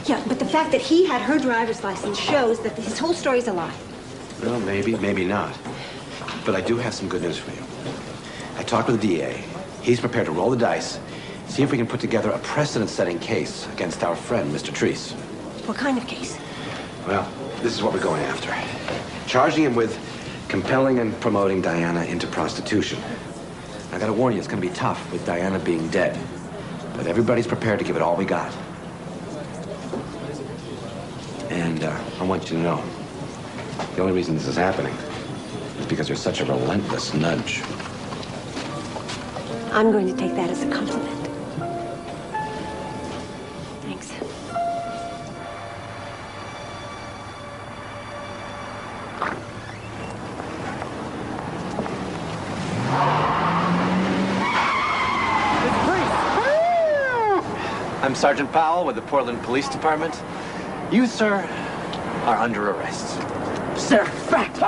A: Yeah, but the fact that he had her driver's license shows that his whole story's a lie.
N: Well, maybe, maybe not. But I do have some good news for you. I talked with the DA. He's prepared to roll the dice, see if we can put together a precedent-setting case against our friend, Mr. Treese.
A: What kind of case?
N: Well, this is what we're going after. Charging him with compelling and promoting Diana into prostitution. I gotta warn you, it's gonna be tough with Diana being dead. But everybody's prepared to give it all we got. And I want you to know, the only reason this is happening is because you're such a relentless nudge.
A: I'm going to take that as a compliment. Thanks.
L: I'm Sergeant Powell with the Portland Police Department. You, sir, are under arrest.
E: Sir, fact.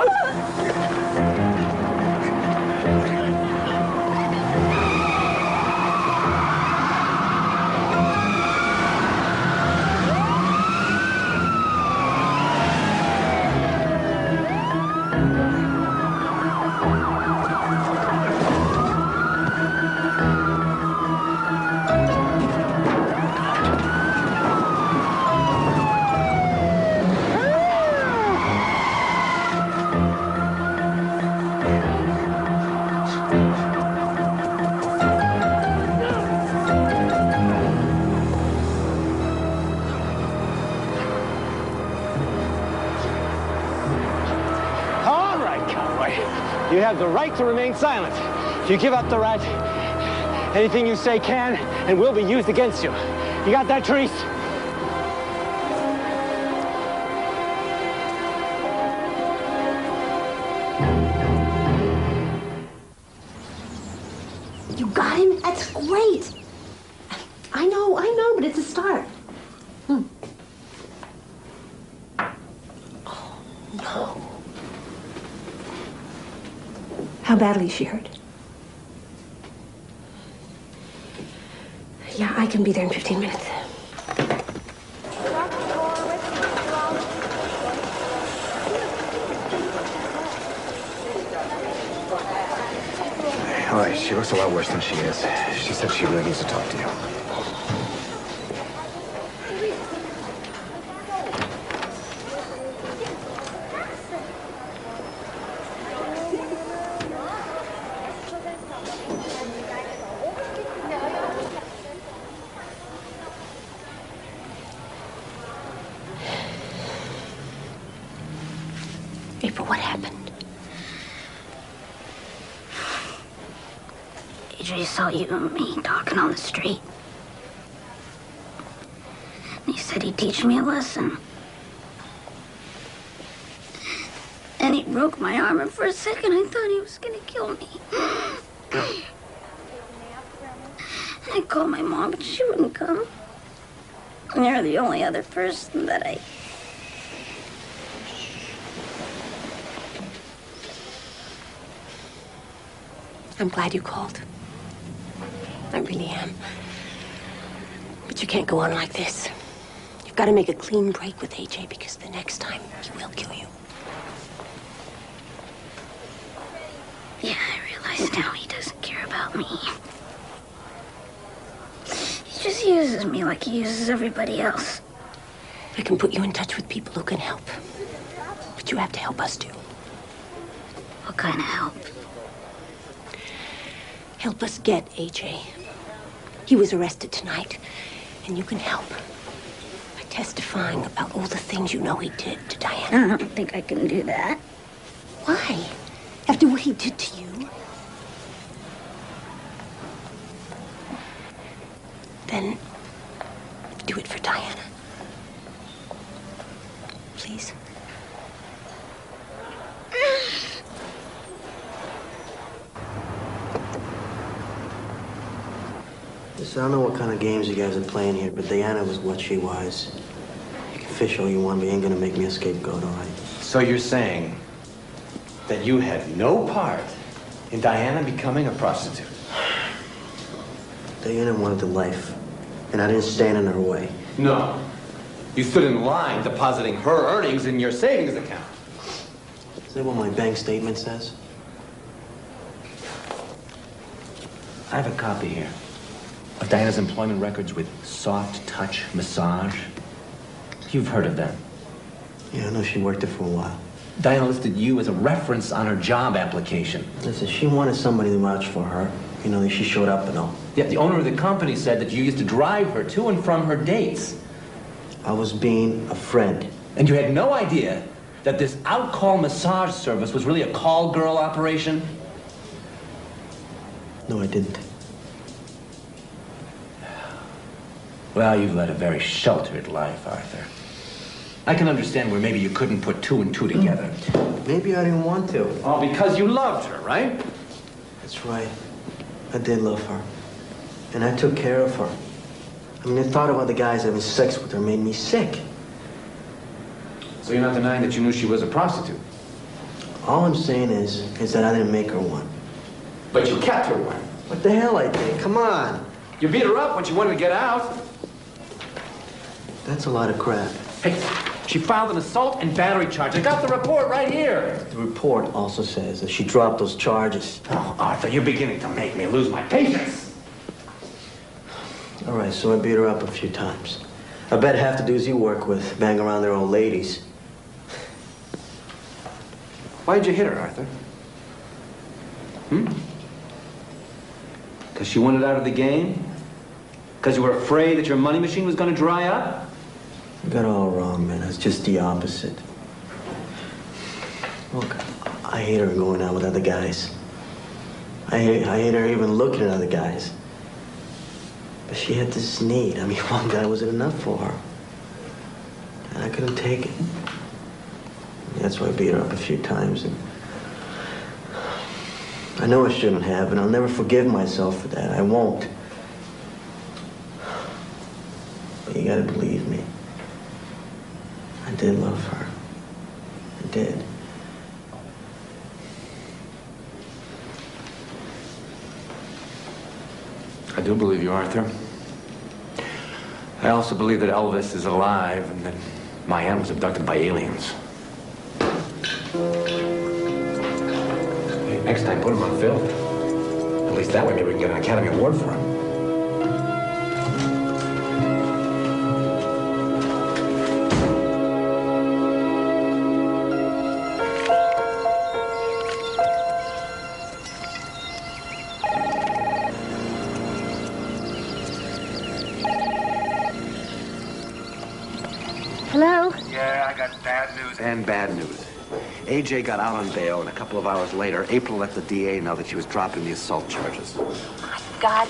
C: You have the right to remain silent. If you give up the right, anything you say can and will be used against you. You got that, Treese?
A: You got him? That's great. I know, but it's a start. Oh, no. How badly is she hurt? Yeah, I can be there in 15 minutes.
N: All right, she looks a lot worse than she is. She said she really needs to talk to you.
A: April, what happened?
M: AJ saw you and me talking on the street. He said he'd teach me a lesson. And he broke my arm, and for a second I thought he was gonna kill me. And I called my mom, but she wouldn't come. And you're the only other person that I...
A: I'm glad you called. I really am. But you can't go on like this. You've got to make a clean break with AJ because the next time he will kill you.
M: Yeah, I realize now he doesn't care about me. He just uses me like he uses everybody else.
A: I can put you in touch with people who can help. But you have to help us too.
M: What kind of help?
A: Help us get AJ. He was arrested tonight, and you can help by testifying about all the things you know he did to Diana.
M: I don't think I can do that.
A: Why? After what he did to you? Then do it for Diana.
F: please.
H: Listen, I don't know what kind of games you guys are playing here, but Diana was what she was. You can fish all you want, but you ain't gonna make me a scapegoat, all right?
N: So you're saying that you had no part in Diana becoming a prostitute?
H: Diana wanted the life, and I didn't stand in her way.
N: No. You stood in line depositing her earnings in your savings account.
H: Is that what my bank statement says?
T: I have a copy here of Diana's employment records with Soft Touch Massage. You've heard of them.
H: Yeah, I know she worked there for a while.
T: Diana listed you as a reference on her job application.
H: Listen, she wanted somebody to vouch for her. You know, she showed up and all.
T: Yet the owner of the company said that you used to drive her to and from her dates.
H: I was being a friend.
T: And you had no idea that this out-call massage service was really a call girl operation?
H: No, I didn't.
T: Well, you've led a very sheltered life, Arthur. I can understand where maybe you couldn't put two and two together.
H: Maybe I didn't want to.
T: Oh, because you loved her, right?
H: That's right. I did love her. And I took care of her. I mean, the thought about the guys having sex with her made me sick.
T: So you're not denying that you knew she was a prostitute?
H: All I'm saying is that I didn't make her one.
T: But you kept her one.
H: What the hell I did? Come on.
T: You beat her up when she wanted to get out.
H: That's a lot of crap.
T: Hey, she filed an assault and battery charge. I got the report right here.
H: The report also says that she dropped those charges.
T: Oh, Arthur, you're beginning to make me lose my patience.
H: All right, so I beat her up a few times. I bet half the dudes you work with bang around their old ladies.
T: Why'd you hit her, Arthur? Because she wanted out of the game? Because you were afraid that your money machine was going to dry up?
H: You got it all wrong, man. It's just the opposite. Look, I hate her going out with other guys. I hate her even looking at other guys. But she had this need. I mean, one guy wasn't enough for her. And I couldn't take it. That's why I beat her up a few times. And I know I shouldn't have, and I'll never forgive myself for that. I won't. But you gotta believe me. I did love her. I did.
T: I do believe you, Arthur. I also believe that Elvis is alive and that Mayan was abducted by aliens. Hey, next time, put him on film. At least that way, maybe we can get an Academy Award for him.
M: Hello?
N: Yeah, I got bad news and bad news. AJ got out on bail, and a couple of hours later, April let the DA know that she was dropping the assault charges.
A: God,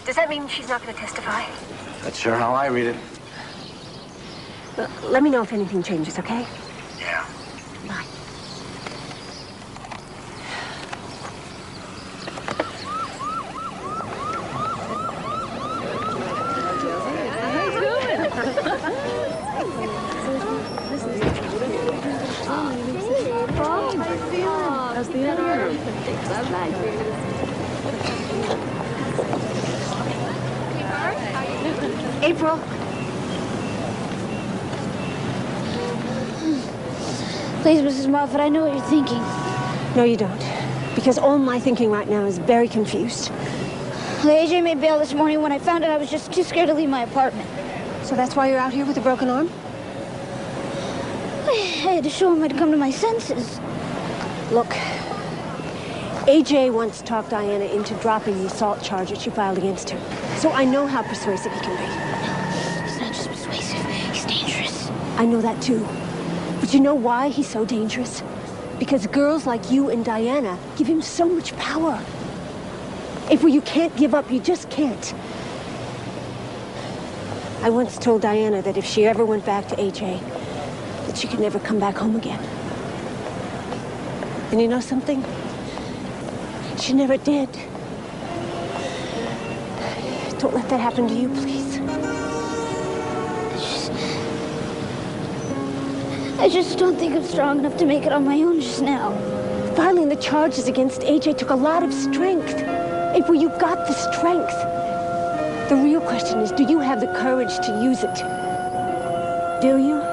A: does that mean she's not going to testify?
N: That's sure how I read it.
A: Let me know if anything changes, okay?
N: Yeah.
A: Bye.
B: April.
M: Please, Mrs. Moffat, I know what you're thinking.
A: No, you don't. Because all my thinking right now is very confused.
M: AJ made bail this morning. When I found out, I was just too scared to leave my apartment.
A: So that's why you're out here with a broken arm?
M: I had to show him I'd come to my senses.
A: Look, AJ once talked Diana into dropping the assault charge that she filed against her. So I know how persuasive he can be.
M: He's not just persuasive, he's dangerous.
A: I know that too. But you know why he's so dangerous? Because girls like you and Diana give him so much power. April, you can't give up. You just can't. I once told Diana that if she ever went back to AJ, that she could never come back home again. And you know something? She never did. Don't let that happen to you, please.
M: I just don't think I'm strong enough to make it on my own just now.
A: Filing the charges against AJ took a lot of strength. April, you've got the strength. The real question is, do you have the courage to use it? Do you?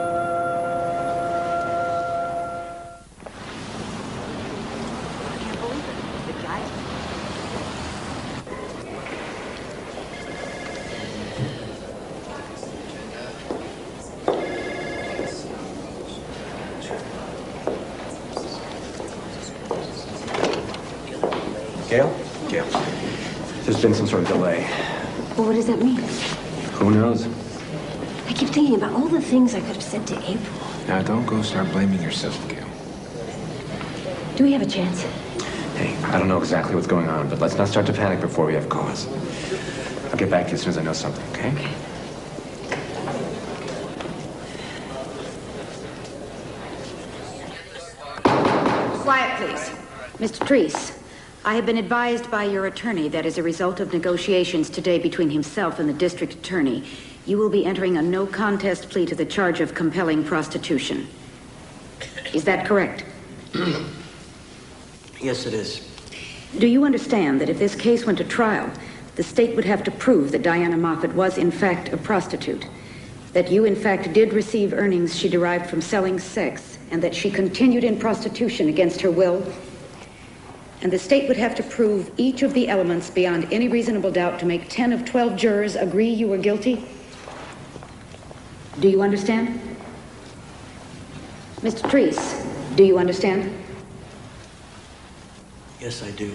N: Gail? Gail. There's been some sort of delay.
A: Well, what does that mean?
N: Who knows?
A: I keep thinking about all the things I could have said to April.
G: Now, don't go start blaming yourself, Gail.
A: Do we have a chance?
N: Hey, I don't know exactly what's going on, but let's not start to panic before we have cause. I'll get back to you as soon as I know something, okay? Okay.
U: Quiet, please. Mr. Treese, I have been advised by your attorney that as a result of negotiations today between himself and the district attorney, you will be entering a no-contest plea to the charge of compelling prostitution. Is that correct?
H: Yes, it is.
U: Do you understand that if this case went to trial, the state would have to prove that Diana Moffett was in fact a prostitute, that you in fact did receive earnings she derived from selling sex, and that she continued in prostitution against her will? And the state would have to prove each of the elements beyond any reasonable doubt to make 10 of 12 jurors agree you were guilty? Do you understand? Mr. Treese, do you understand?
H: Yes, I do.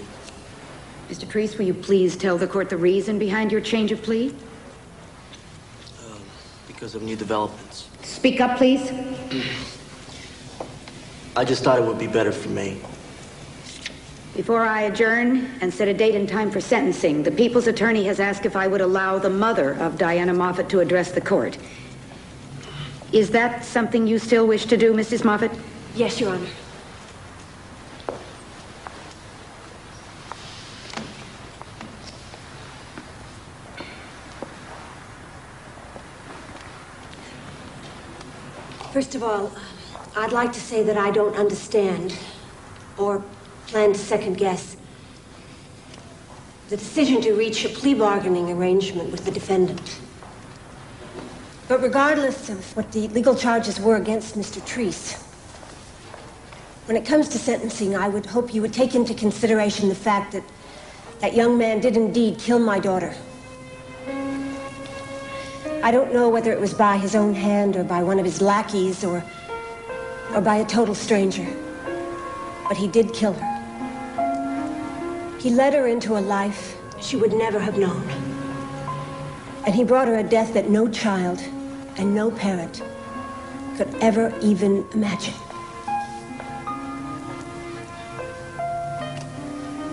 U: Mr. Treese, will you please tell the court the reason behind your change of plea?
H: Because of new developments.
U: Speak up, please.
H: I just thought it would be better for me.
U: Before I adjourn and set a date and time for sentencing, the people's attorney has asked if I would allow the mother of Diana Moffett to address the court. Is that something you still wish to do, Mrs. Moffett?
A: Yes, Your Honor. First of all, I'd like to say that I don't understand or plan to second guess the decision to reach a plea bargaining arrangement with the defendant. But regardless of what the legal charges were against Mr. Treese, when it comes to sentencing, I would hope you would take into consideration the fact that that young man did indeed kill my daughter. I don't know whether it was by his own hand or by one of his lackeys or by a total stranger, but he did kill her. He led her into a life she would never have known. And he brought her a death that no child and no parent could ever even imagine.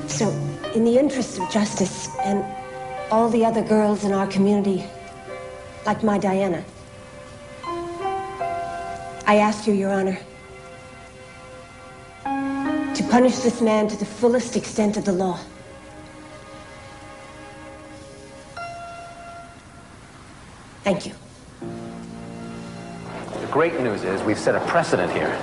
A: So, in the interest of justice and all the other girls in our community, like my Diana, I ask you, Your Honor, to punish this man to the fullest extent of the law. Thank you.
L: The great news is we've set a precedent here.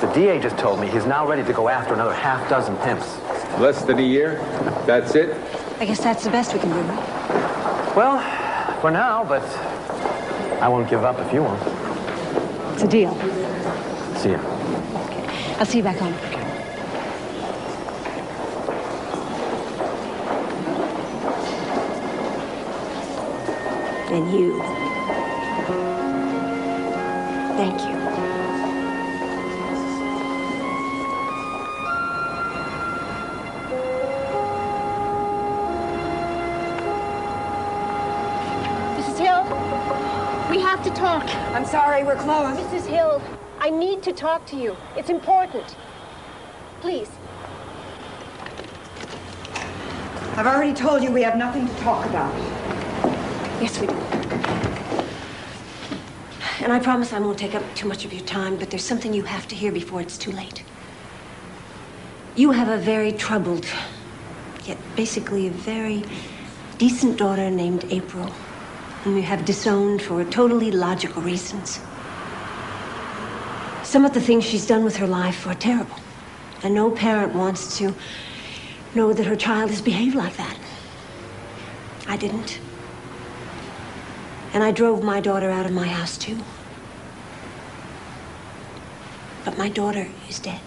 L: The DA just told me he's now ready to go after another half dozen pimps.
G: Less than a year? That's it?
A: I guess that's the best we can do, right?
L: Well, for now, but I won't give up if you won't.
A: It's a deal.
L: See ya.
A: I'll see you back home. And you. Thank you.
B: Mrs. Hill, we have to talk.
S: I'm sorry, we're closed.
A: Mrs. Hill, I need to talk to you. It's important. Please.
S: I've already told you we have nothing to talk about.
A: Yes, we do. And I promise I won't take up too much of your time, but there's something you have to hear before it's too late. You have a very troubled, yet basically a very decent daughter named April, whom you have disowned for totally logical reasons. Some of the things she's done with her life are terrible, and no parent wants to know that her child has behaved like that. I didn't. And I drove my daughter out of my house, too. But my daughter is dead.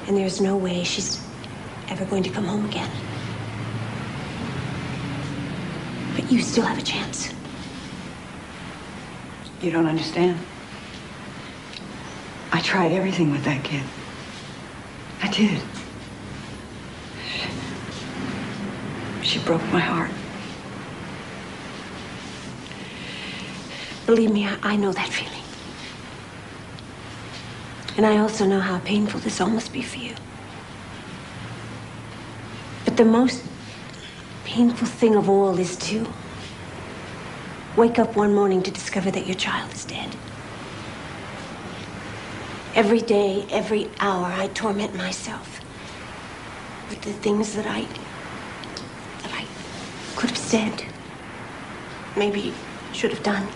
A: And there's no way she's ever going to come home again. But you still have a chance.
S: You don't understand. I tried everything with that kid. I did. She broke my heart.
A: Believe me, I know that feeling. And I also know how painful this all must be for you. But the most painful thing of all is to wake up one morning to discover that your child is dead. Every day, every hour, I torment myself with the things that I could have said, maybe should have done.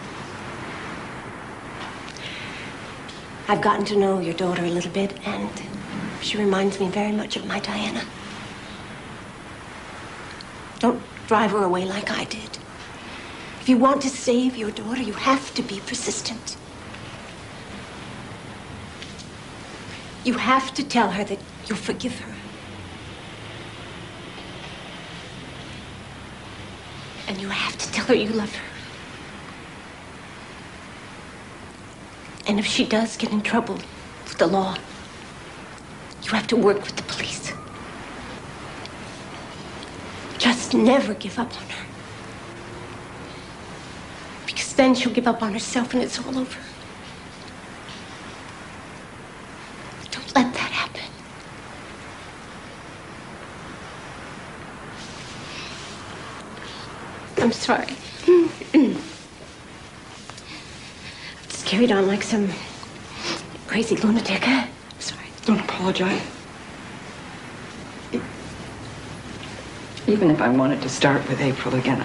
A: I've gotten to know your daughter a little bit, and she reminds me very much of my Diana. Don't drive her away like I did. If you want to save your daughter, you have to be persistent. You have to tell her that you'll forgive her. And you have to tell her you love her. And if she does get in trouble with the law, you have to work with the police. Just never give up on her. Because then she'll give up on herself and it's all over. Don't let that happen. I'm sorry. Carried on like some crazy lunatic. I'm sorry.
S: Don't apologize. Even if I wanted to start with April again,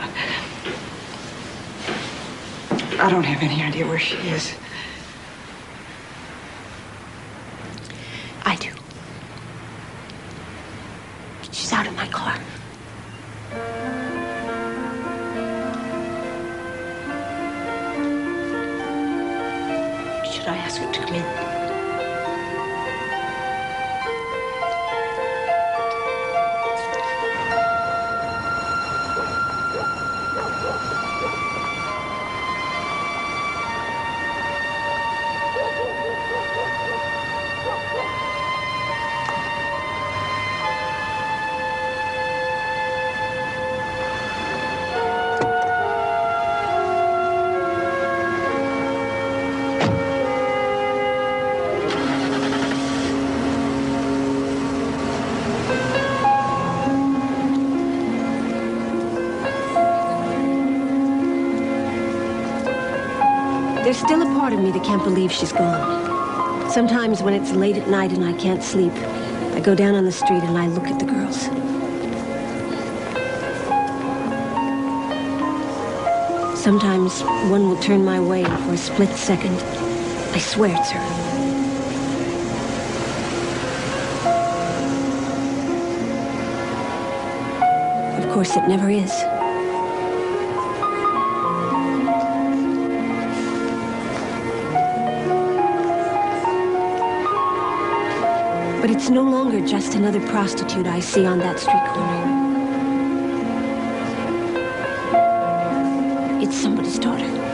S: I don't have any idea where she is.
A: I do. She's out of my car. I ask her to come in. There's still a part of me that can't believe she's gone. Sometimes when it's late at night and I can't sleep, I go down on the street and I look at the girls. Sometimes one will turn my way for a split second. I swear it's her. Of course, it never is. But it's no longer just another prostitute I see on that street corner. It's somebody's daughter.